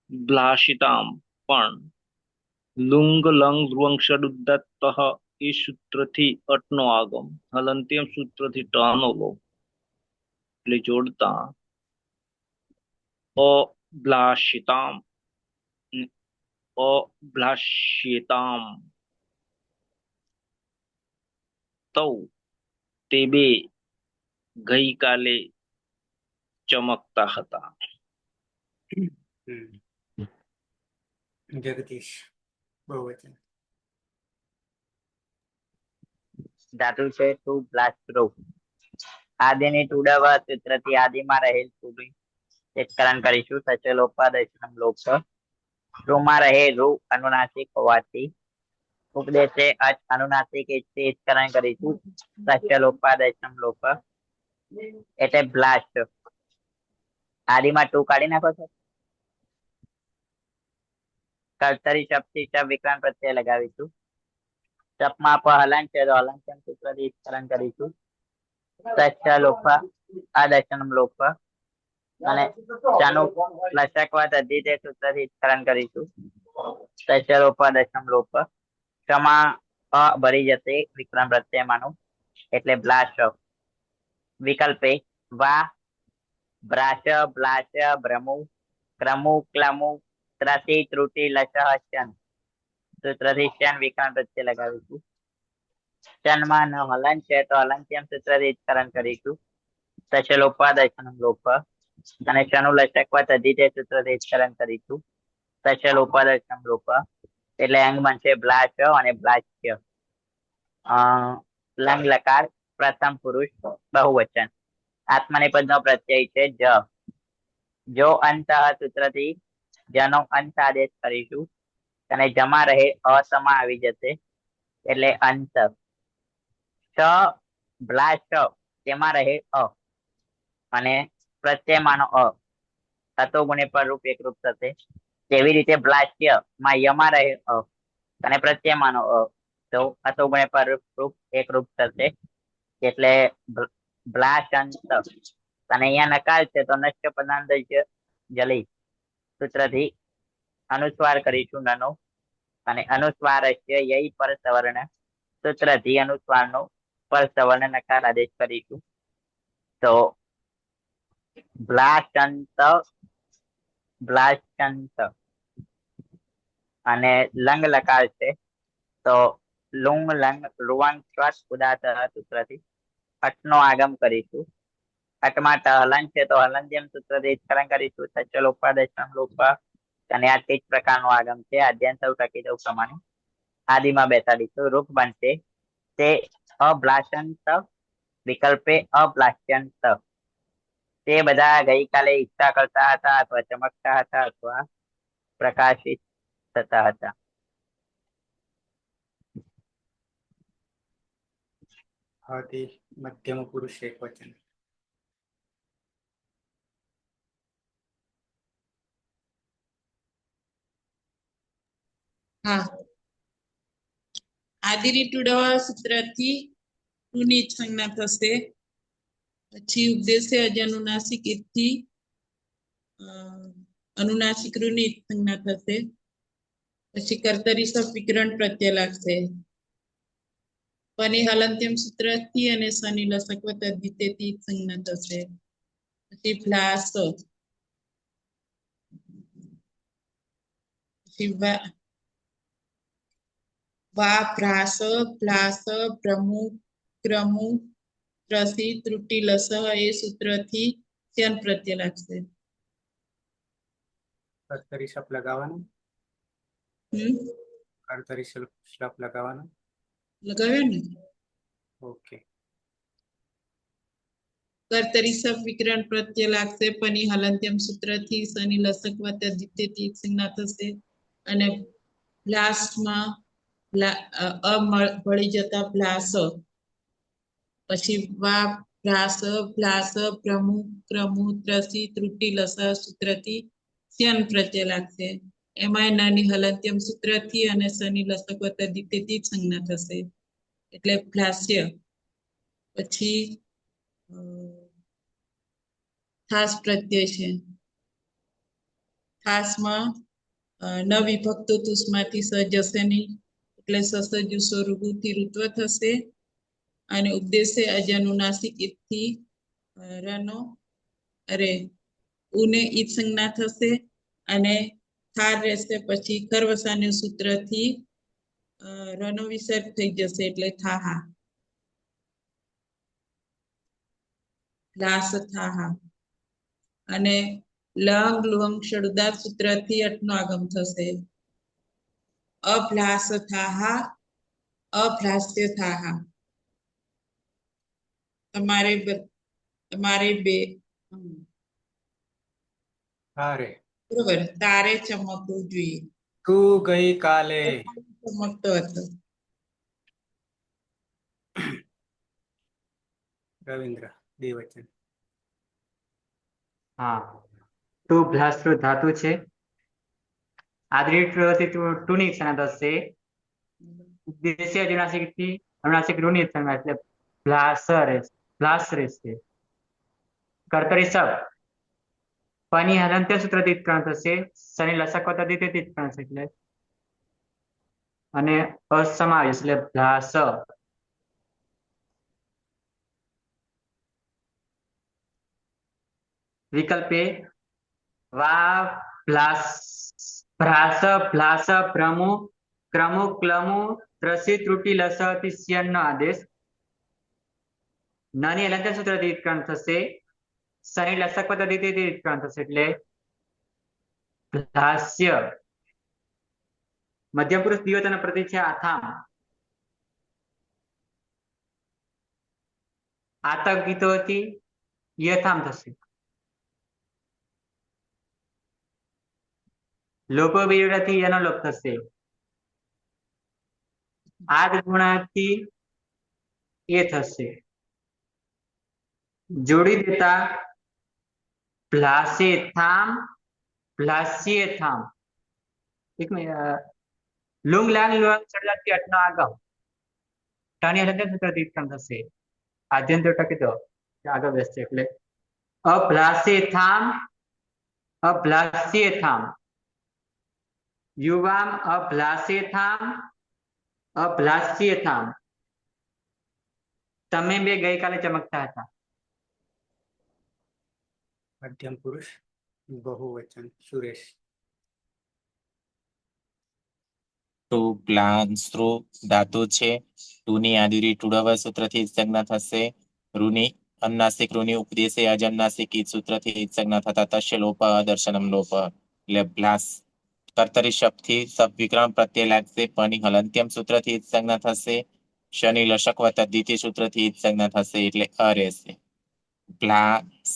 બ્લાશિતામ પણ લુંગ લંગ ધ્રુવંગ ષડુદ્દત્ત એ સૂત્રથી અટનો આગમ હલંત્યમ સૂત્રથી ટનો લોપ એટલે જોડતા અભ્લાશિતામ અભ્લાશ્યતામ. તૌ તે બે ગઈકાલે ચમકતા હતા. જગદીશ બહુવચન. ધાતુ છે ટુ બ્લાસ્ટ્રો. આદિની ટુડવ સૂત્રથી આદિમાં રહેલ ચેકરણ કરીશું. સચલોપાદશનમ લોપ. રૂમાં રહે રૂ અનુનાસિક હોવાથી ઉપદેશે અચ અનુનાસિક ચેકરણ કરીશું. સચલોપાદશનમ લોપ એટલે બ્લાસ્ટ. આદિમાં ટુ કાઢી નાખો છો. કર્તરી શબ્દથી શબ વિકરણ પ્રત્યય લગાવીશું. શપમાં હલન છે તો હલંત્યમ સૂત્રથી વિકરણ કરીશું. સચલોપ આદશનમ લોપ અને ચાનો લસકવ તદ્ધિતે સૂત્રથી વિકરણ કરીશું. સચલોપાદશનમ લોપ. ક્ષમા અ ભરી જશે વિકરણ પ્રત્યયમાંનું એટલે બ્લાશ. વિકલ્પે વા ભ્રાશ બ્લાશ ભ્રમુ ક્રમુ ક્લમુ ત્રસી ત્રુટી લસહ શન સૂત્રથી શન વિકરણ પ્રત્યય લગાવીશું. શનમાં ન હલન છે તો હલંત્યમ સૂત્રથી વિકરણ કરીશું. સચલોપાદશનમ લોપ અને શનુ લસકવ તદ્ધિતે સૂત્રથી વિકરણ કરીશું. સચલોપાદશનમ લોપ એટલે અંગ બનશે બ્લાશ અને બ્લાશ્ય. લંગ લકાર પ્રથમ પુરુષ બહુવચન. આત્મનેપદ નો પ્રત્યય છે જ. જો અંત સૂત્રથી જનો અંત આદેશ કરીશું અને જમા રહે અસમા આવી જશે એટલે અંત. સ બ્લાશ તેમાં રહે અ અને પ્રત્યયમાંનો અ તત્વ ગુણે પર રૂપ એકરૂપ થશે. તેવી રીતે બ્લાશ્ય માં યમાં રહે અ અને પ્રત્યયમાંનો અ તો અતોગુણે પર રૂપ એકરૂપ થશે એટલે બ્લાશંત અને અહીંયા નકાર છે તો નશ્ય પદાર્થ જલી સૂત્રથી અનુસ્વાર કરીશું નનો અને અનુસ્વાર યય પર સવર્ણ સૂત્રથી અનુસ્વારનો પર સવર્ણ નકાર આદેશ કરીશું તો બ્લાશંત અને લંગ લકાર છે તો લુંગ લંગ રુવાંગ શ્વાસ ઉદાત સૂત્રથી અટનો આગમ કરીશું અટમાં હલન છે તો હલંત્યમ સૂત્રથી સ્ખલન કરીશું સચલ ઉપાદેશમ લોપ અને આ તે જ પ્રકારનો આગમ છે આદ્યંત ટકી દઉં પ્રમાણે આદિમાં બેસાડીશું રૂપ બનશે તે અબ્લાશંત વિકલ્પે અબ્લાશ્યંત તે બધા ગઈકાલે ઈચ્છા કરતા હતા અથવા ચમકતા હતા અથવા પ્રકાશિત થતા હતા હથી મધ્યમ પુરુષ એક વચન હા આદિની ટુડવા સૂત્રથી ટુની સંજ્ઞા થશે પછી ઉપદેશે અનુનાસિક થી અનુનાસિક રૂની સંજ્ઞા થશે પછી કર્તરી સપ વિકરણ પ્રત્યય લાગશે પની હલંત્યમ સૂત્રથી અને શનિ લસકવત અદ્વિતેથી સંજ્ઞા થશે પછી ભ્લાસ પછી વા ભ્રાસ ભ્લાસ ભ્રમુ ક્રમુ ત્રસી ત્રુટિ લસ એ સૂત્રથી ત્યન પ્રત્યય લાગશે કર્તરી શપ લગાવવાનું કર્તરી શપ લગાવવાનું લગાવ્યો ને ઓકે કર્તરી સપ વિકરણ પ્રત્યય લાગશે પની હલંત્યમ સૂત્રથી શનિ લસકવત અદ્વિતેથી સંજ્ઞા થશે અને ભ્લાસમાં ભળી જતા ભ્લાસ પછી વા ભ્રાસ ભ્લાસ ભ્રમુ ક્રમુ ત્રસી ત્રુટિ લસ સૂત્રથી સ્યન પ્રત્યય લાગશે એમાં નાની હલંત્યમ સૂત્રથી અને શનિ લસકવત અદ્વિતેથી સંજ્ઞા થશે એટલે ભ્લાસ્ય પછી થાસ પ્રત્યય છે થાસમાં ન વિભક્તો તુસમાંથી સજશે નહીં એટલે સસજુ સ્વરૂપથી ઋત્વ થશે અને ઉપદેશે અજનુનાસિક ઈથી રનો ઉને ઈદ સંજ્ઞા થશે અને થાર રહેશે પછી ખરવસાન્ય સૂત્રથી રનો વિસર્ગ થઈ જશે એટલે થાહા લાસ થાહા અને લંગ લુંગ ષડુદાત સૂત્રથી અટનો આગમ થશે અભ્લાસ થાહા અભ્લાસ્ય થાહા તમારે બે અરે બરોબર તારે ચમકવું જોઈએ તું ગઈ કાલે ચમકતો હતો રવિન્દ્ર દેવચન હા ટુ ભ્લાસ્ટ્રુ ધાતુ છે આદિની ટુની સંજ્ઞા થશે ઉપદેશ્ય અનુનાસિક થી અનુનાસિક રૂની સંજ્ઞા એટલે ભ્લાસ રહેશે કર્તરી સપ પની હલંત્ય સૂત્રથી ત્રણ થશે શનિ લસકવત અદ્વિતેથી ત્રણ છે એટલે અને અસમાવેશ એટલે ભ્લાસ વિકલ્પે વા ભ્રાસ ભ્લાસ ભ્રમુ ક્રમુ ક્લમુ ત્રસી ત્રુટિ લસતી સ્યન નો આદેશ નાની હલંત્ય સૂત્રથી ત્રણ થશે શનિ લસકવત અદ્વિતેથી ત્રણ થશે એટલે ભ્લાસ્ય મધ્યમ પુરુષ દ્વિવચન પ્રતિ છે આથામ આતક ગીતોથી યથામ થશે લોપો વિરોધથી એનો લોપ થશે આદ ગુણાથી એ થશે જોડી દેતા ભ્લાસે થામ ભ્લાસ્ય થામ એક લુંગ લાંગ લુંગ ચડલાથી અટનો આગમ ટાની હલંત્યમ સૂત્રથી ઉત્પન્ન થશે આદ્યંત ટકી દો આગળ બેસશે એટલે અભ્લાસેથામ અભ્લાસ્યેથામ યુવામ અભ્લાસેથામ અભ્લાસ્યેથામ તમે બે ગઈકાલે ચમકતા હતા મધ્યમ પુરુષ બહુવચન સુરેશ. ટુ પ્લાન્સ્ત્રુ ધાતુ છે. ટુની આદિરી ટુડવ સૂત્રથી સંજ્ઞા થશે. રૂની અનુનાસિક રૂની ઉપદેશે અજનુનાસિક ઈદ સૂત્રથી ઈદ સંજ્ઞા થતા તસ્ય લોપ અદર્શનમ લોપ એટલે પ્લાસ કર્તરી શબ્દથી સબવિકરણ પ્રત્યય લાગશે. પની હલંત્યમ સૂત્રથી ઈદ સંજ્ઞા થશે. શનિ લશકવ તદ્ધિતિ સૂત્રથી ઈદ સંજ્ઞા થશે એટલે અ રહેશે. પ્લાસ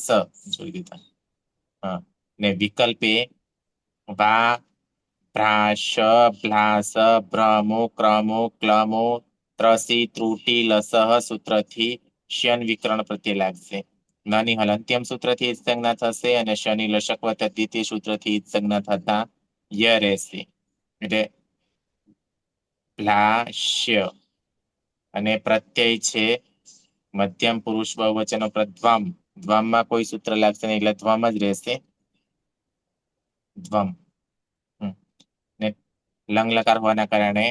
જોઈ લીધા. હા ને વિકલ્પે વા ભ્રાશ ભ્લાસ ભ્રમુ ક્રમુ ક્લમુ ત્રસી ત્રુટી લસહ સૂત્રથી શ્યન વિકરણ પ્રત્યય લાગશે. નાની હલંત્યમ સૂત્રથી ઈદ સંજ્ઞા થશે અને શનિ લશકવ તદ્ધિતિ સૂત્રથી ઈદ સંજ્ઞા થતા ય રહેશે એટલે પ્લાશ્ય અને પ્રત્યય છે મધ્યમ પુરુષ બહુવચનો પ્રધ્વમ ધ્વમમાં કોઈ સૂત્ર લાગશે નહીં એટલે ધ્વમ જ રહેશે. ધ્વમ ને લંગ લકાર હોવાના કારણે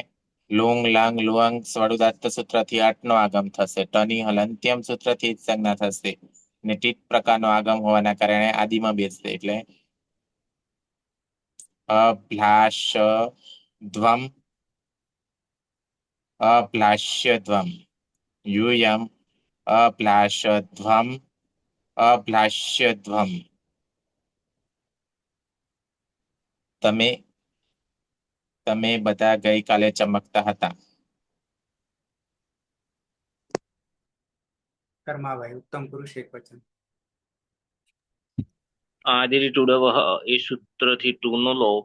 લુંગ લંગ લુઅંગ સ્વરુદાત્ત સૂત્રથી અટનો આગમ થશે. ટની હલંત્યમ સૂત્રથી જ સંજ્ઞા થશે ને ટીટ પ્રકારનો આગમ હોવાના કારણે આદિમાં બેસશે એટલે અભ્લાશ ધ્વમ અભ્લાષ્ય ધ્વમ યુયમ અભ્લાશ ધ્વમ અભ્લાષ્ય ધ્વમ. તમે બધા ગઈકાલે ચમકતા હતા. કર્માભાઈ ઉત્તમ પુરુષ એક વચન. આદિરી ટુડવ એ સૂત્રથી ટુનો લોપ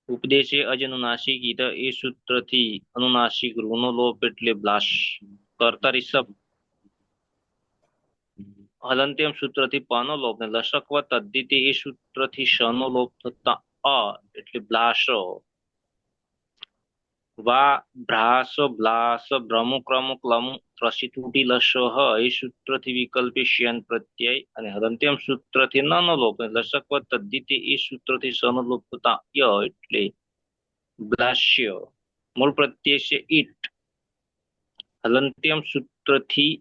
ઉપદેશે અજનુનાસિક ઈદ એ સૂત્રથી અનુનાસિક રૂનો લોપ એટલે બ્લાશ કર્તા રિષભ હલંત્યમ સૂત્રથી પનો લોપ ને લશકવ તદ્ધિતિ એ સૂત્રથી શનો લોપ થતા અ એટલે બ્લાશ વા ભ્રાસ બ્લાસ ભ્રમુ ક્રમુ ક્લમુ ત્રસી તૂટી લશ એ સૂત્રથી વિકલ્પે શ્યન પ્રત્યય અને હલંત્યમ સૂત્રથી નનો લોપ ને લશકવ તદ્ધિતિ એ સૂત્રથી શનો લોપ થતા ય એટલે બ્લાશ્ય. મૂળ પ્રત્યય છે ઈટ. હલંત્યમ સૂત્રથી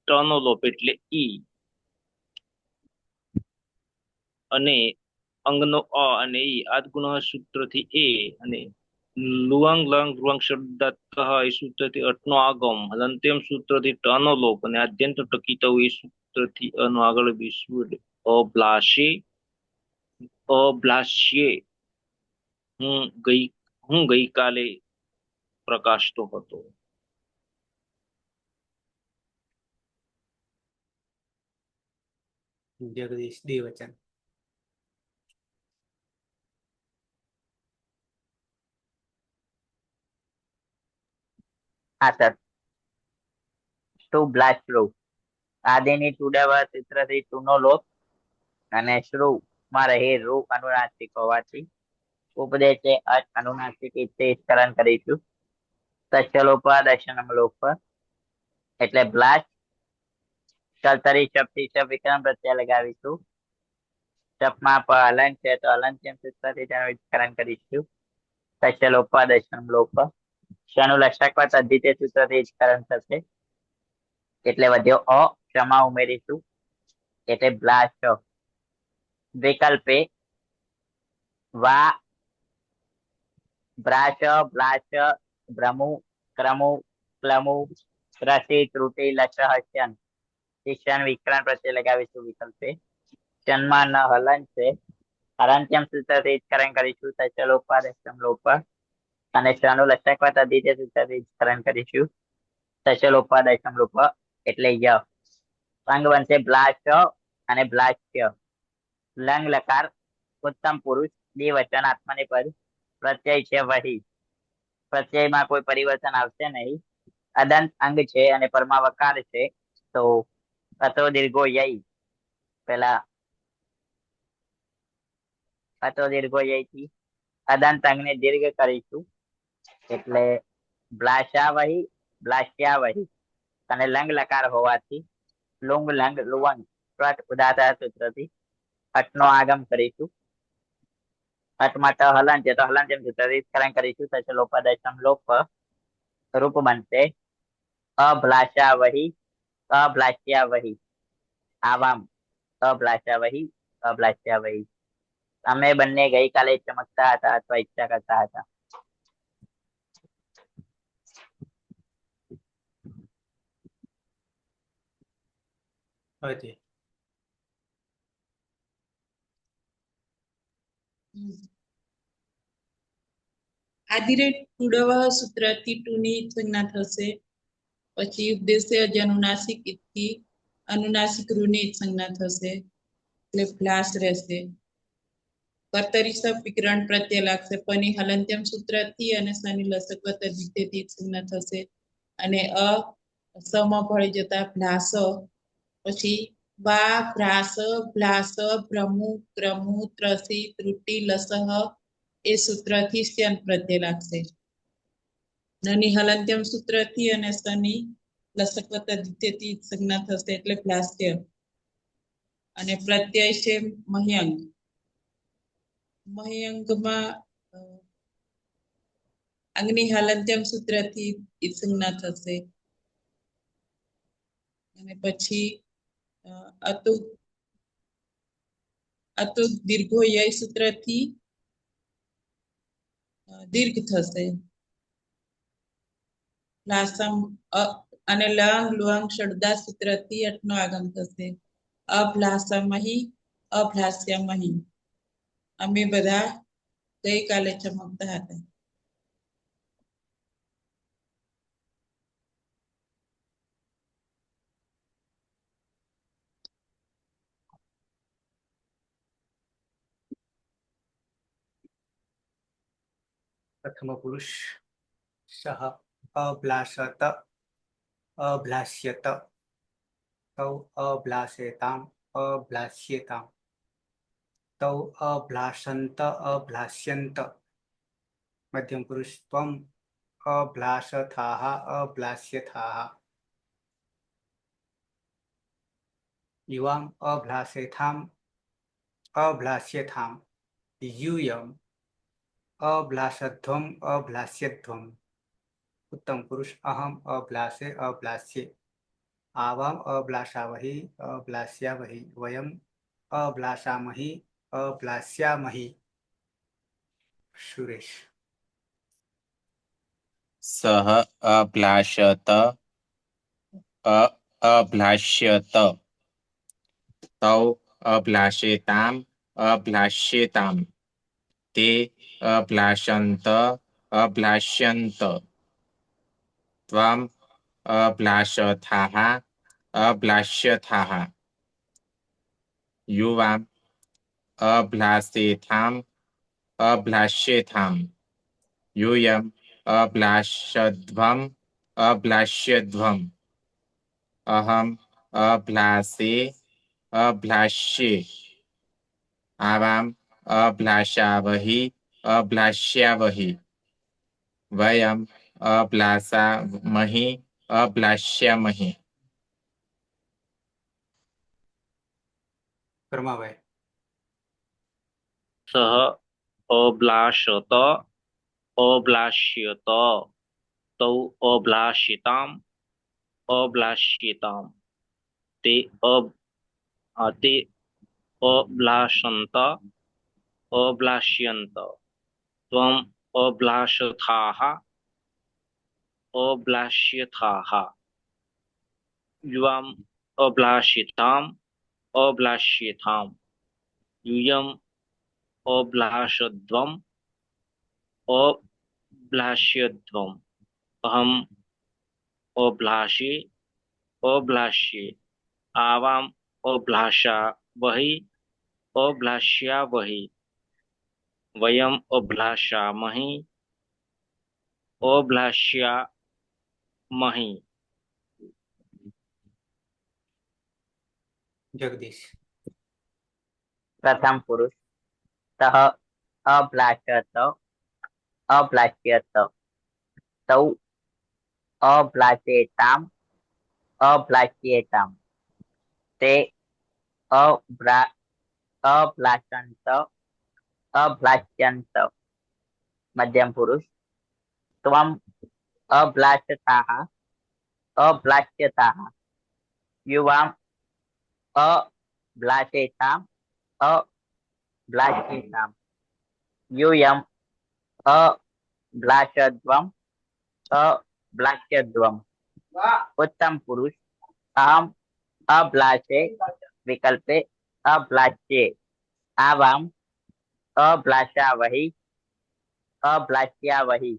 ટનો લોપ એટલે ઈ અને અંગનો અ અને ઈ આદગુણ સૂત્રથી એ અને લુઅંગ લંગ લુઅંગ શબ્દાત એ સૂત્રથી અટનો આગમ હલંત્યમ સૂત્રથી ટનો લોપ અને આદ્યંત ટકીતો એ સૂત્રથી અનો આગળ બેસવું એટલે અભ્લાશે અભ્લાશ્યે હું ગઈકાલે પ્રકાશતો હતો. જગદીશ દ્વિવચન. હા સર. ટુ બ્લાશ શ્રુ આદિની ટુડવ સૂત્રથી ટુનો લોપ અને શ્રુ માં રહે રૂ અનુનાસિક હોવાથી ઉપદેશે અચ અનુનાસિક ઈચ્છેકરણ કરીશું. તચ્છલોપ દર્શનમ લોપ એટલે બ્લાશ કર્તરી શબ્દથી શબ વિકરણ પ્રત્યય લગાવીશું. શબ્દમાં હલન છે તો હલંત્યમ સૂત્રથી તેનું વિકરણ કરીશું. તચ્છલોપ દર્શનમ લોપ શનું લક્ષક તદ્ધિતે સૂત્રથી વિકરણ થશે એટલે વધ્યો અ ક્ષમા ઉમેરીશું એટલે બ્લાશ. વિકલ્પે વા ભ્રાશ બ્લાશ ભ્રમુ ક્રમુ ક્લમુ ત્રસી ત્રુટી લશ શ્યન શિક્ષણ વિકરણ પ્રત્યય લગાવીશું. વિકલ્પે ક્ષણમાં ન હલન છે હલંત્યમ સૂત્રથી વિકરણ કરીશું. તચ્છલોપાદમ લોપ અને શનું લક્ષક તદ્ધિતે સૂત્રથી વિકરણ કરીશું. તચ્છલોપાદમ લોપ એટલે ય. અંગ બનશે બ્લાશ અને બ્લાશ્ય. લંગ લકાર ઉત્તમ પુરુષ દ્વિવચન આત્મનેપદ પ્રત્યય છે વહી. પ્રત્યયમાં કોઈ પરિવર્તન આવશે નહીં. અદંત અંગ છે અને પરમાવકાર છે તો અતો દીર્ઘો યય પેલા અતો દીર્ઘો યય થી અદંત અંગને દીર્ઘ કરીશું એટલે બ્લાશાવહી બ્લાશ્યાવહી અને લંગ લકાર હોવાથી લુંગ લંગ લુવંગ પ્રત ઉદાતા સૂત્રથી અટનો આગમ કરીશું. અટમાં ટ હલન છે તો હલન જેમ સૂત્રથી સ્ખલન કરીશું તો લોપદશમ લોપ રૂપ બનશે અભ્લાશાવહી અભ્લાશ્યાવહી. આવામ અભ્લાશાવહી અભ્લાશ્યાવહી. અમે બંને ગઈકાલે ચમકતા હતા અથવા ઈચ્છા કરતા હતા. હજી આદિરેટ ટુડવહ સૂત્રથી ટુની સંજ્ઞા થશે. પછી ઉપદેશે અજ અનુનાસિક ઇથી અનુનાસિક રૂની સંજ્ઞા થશે એટલે ફ્લાસ રહેશે. કર્તરી સબ વિકરણ પ્રત્યય લાગશે. પની હલંત્યમ સૂત્રથી અને સની લસકવત દ્વિતીયથી સંજ્ઞા થશે. અને અ સમા ભળી જતા ભ્લાસ. પછી વા ભ્રાસ ભ્લાસ ભ્રમુ ક્રમુ ત્રસી ત્રુટી લસહ એ સૂત્રથી સ્યન પ્રત્યય લાગશે. નની હલંત્યમ સૂત્રથી અને સની લસકવત દ્વિતીયથી સંજ્ઞા થશે એટલે ભ્લાસ્ય. અને પ્રત્યય છે મહ્યંગ. મહ્યંગમાં અગ્નિ હલંત્યમ સૂત્રથી સંજ્ઞા થશે. અને પછી અતુ દીર્ઘો ય સૂત્રથી દીર્ઘ થશે. લાસમ અને લંગ લુઅંગ ષડદા સૂત્રથી અટનો આગમ થશે. અભ્લાસમહી અભ્લાસ્યમહી. અમે બધા ગઈકાલે ચમકતા હતા. પ્રથમ પુરુષ સહ અભ્લાષત અભ્લાષ્યત તૌ અભ્લાષેતામ અભ્લાષ્યેતામ તૌ અભ્લાષંત અભ્લાષ્યંત. મધ્યમ પુરુષ ત્વમ અભ્લાષથાઃ અભ્લાષ્યથાઃ યુવામ અભ્લાષેથામ અભ્લાષ્યથામ यूयम अभ्लाषध्वम अभ्लाष्यध्वम. उत्तम पुरुष अहम अभ्लाषे अभ्लाष्ये आवाम अभ्लाषावहि अभ्लाष्यावहि वयम अभ्लाषामहि अभ्लाष्यामहि. सुरेश सः अभ्लाषत अभ्लाष्यत तौ अभ्लाषेताम् अभ्लाष्येताम् ते अभ्लाषन्त अभ्लाष्यन्त त्वम् अभ्लाषथाः अभ्लाष्यथाः युवाम् अभ्लाषेथाम् अभ्लाष्येथाम् यूयम् अभ्लाषध्वम् अभ्लाष्यध्वम् अहम् अभ्लाषे अभ्लाष्ये आवाम् अभ्लाषावहि अभ्लाष्यावहि वयम् अभ्लाषामहि अभ्लाष्यामहि. कर्माभाई सः अभ्लाषत अभ्लाष्यत तौ अभ्लाषिताम् अभ्लाष्येताम् ते अभ्लाषन्त अभ्लाष्यन्त त्वम् अभ्लाषथाः अभ्लाष्यथाः युवाम् अभ्लाषिताम् अभ्लाष्येताम् यूयम् अभ्लाषध्वम् अभ्लाष्यध्वम् अहम् अभ्लाषे अभ्लाष्ये आवाम् अभ्लाषावहि अभ्लाष्यावहि वयम् अभ्लाषामहि अभ्लाष्यामहि. जगदीश પ્રથમ પુરુષ સહ અભ્લાષત અભ્લાષ્યત તૌ अभ्लासेताम् अभ्लास्येताम् ते अभ्रा अभ्लाषन्त अभ्लास्यन्त मध्यम पुरुष त्वम् अभ्लाषताः अभ्लास्यताः युवाम् अभ्लासेताम् अभ्लास्येताम् यूयम् अभ्लाषध्वम् अभ्लास्यध्वम् उत्तम पुरुष अहम अभ्लाषे विकल्पे अभ्लास्ये आवाम अभ्लाषावहि अभ्लास्यावहि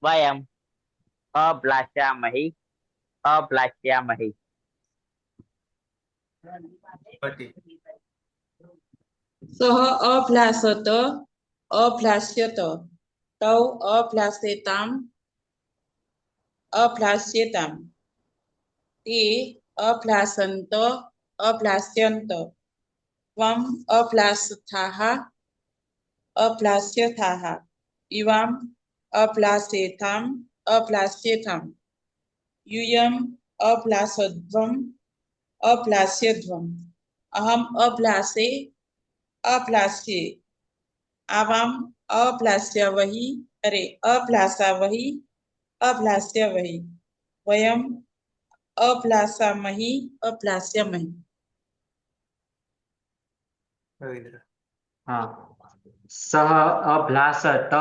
वयम् अभ्लाषामहि अभ्लास्यामहि પતિ सः अभ्लासत अभ्लास्यत तौ अभ्लासेताम् अभ्लास्येताम् ते अभ्लासन्त अभ्लास्यन्त त्वम् अभ्लासथाः अभ्लास्यथाः इवाम् अभ्लासेथाम् अभ्लास्येथाम् यूयम् अभ्लासध्वम् अभ्लास्यध्वम् अहम् अभ्लासे अभ्लास्ये आवाम् अभ्लास्यावहि अभ्लासावहि अभ्लास्यावहि वयम् अभ्लासामहि अभ्लास्यामहि રવિન્દ્ર हाँ सः अभ्लासत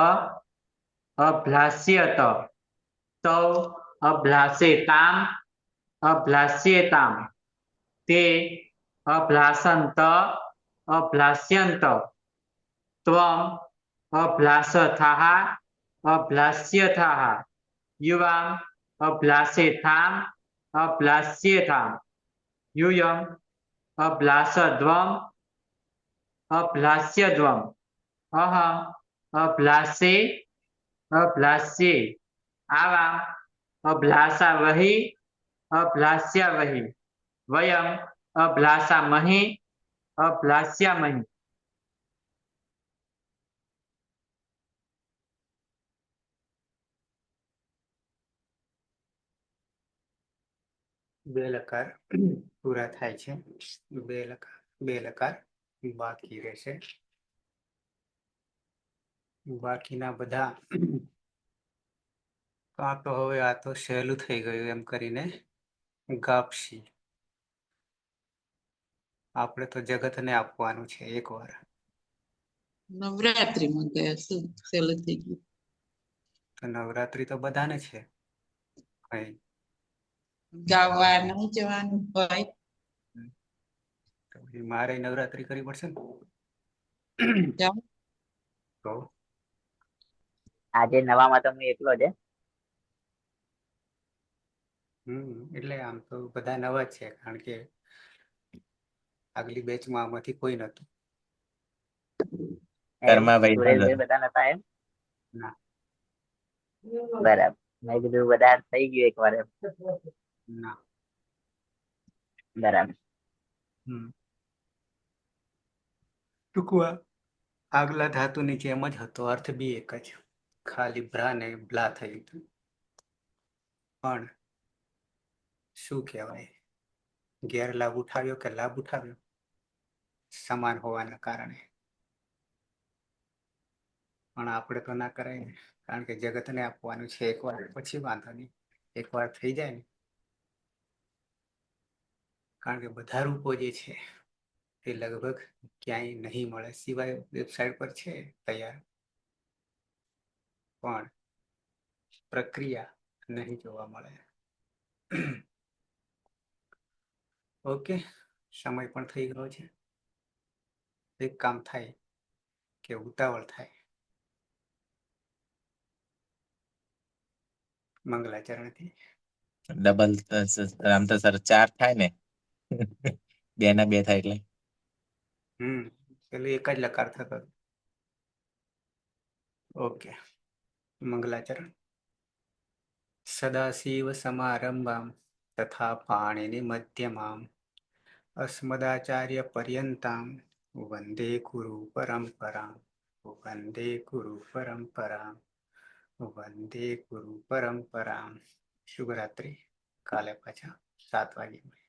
अभ्लास्यत तौ अभ्लासेताम् अभ्लास्येताम् ते अभ्लासन्त अभ्लास्यन्त त्वम् अभ्लासथाः अभ्लास्यथाः युवाम् अभ्लासेथाम् अभ्लास्येथाम् यूयम् अभ्लासध्वम् अभ्लास्यध्वम् अहम् अभ्लासे अभ्लास्ये आवाम् अभ्लासावहि अभ्लास्यावहि वयम् अभ्लासामहि अभ्लास्यामहि બે લકાર પૂરા થાય છે બે લકાર બાકી રહેશે બાકીના બધા આ તો હવે આ તો સહેલું થઈ ગયું એમ કરીને ગાપસી આપણે તો જગતને આપવાનું છે એકવાર નવરાત્રીમાં ગયા શું સહેલું થઈ ગયું તો નવરાત્રી તો બધાને છે કઈ ગાવા નહીં જવાનું હોય તો પછી મારે નવરાત્રી કરવી પડશે ને જાઓ તો આજે નવામાં તો હું એકલો જ એટલે આમ તો બધા નવા જ છે કારણ કે આગલી બેચમાં આમાંથી કોઈ નતું કર્મા ભાઈ સુરેશભાઈ બધા નતા એમ ના બરાબર મેં કીધું બધા થઈ ગયું એક વાર એમ ના બરાબર ટૂંકમાં આગલા ધાતુની જેમ જ હતો અર્થ બી એક જ ખાલી ભ્રા ને બ્લા થયું હતું પણ શું કહેવાય ગેરલાભ ઉઠાવ્યો કે લાભ ઉઠાવ્યો સમાન હોવાના કારણે પણ આપણે તો ના કરાય ને કારણ કે જગતને આપવાનું છે એકવાર પછી વાંધો નહીં એકવાર થઈ જાય ને કારણ કે બધા રૂપો જે છે તે લગભગ ક્યાંય નહીં મળે સિવાય વેબસાઇટ પર છે તૈયાર પણ પ્રક્રિયા નહીં જોવા મળે ઓકે સમય પણ થઈ ગયો છે એક કામ થાય કે ઉતાવળ થાય મંગલાચરણથી ડબલ આમ તો સર 4 થાય ને 2 ના 2 થાય એટલે પેલું એક જ લકાર થતો ઓકે મંગલાચરણ સદાશિવ સમારંભામ તથા પાણીની મધ્યમામ અસ્મદાચાર્ય પર્યંતામ વંદે ગુરુ પરંપરામ વંદે ગુરુ પરંપરામ વંદે ગુરુ પરંપરામ શુભરાત્રી. કાલે પાછા 7 વાગે મળીએ.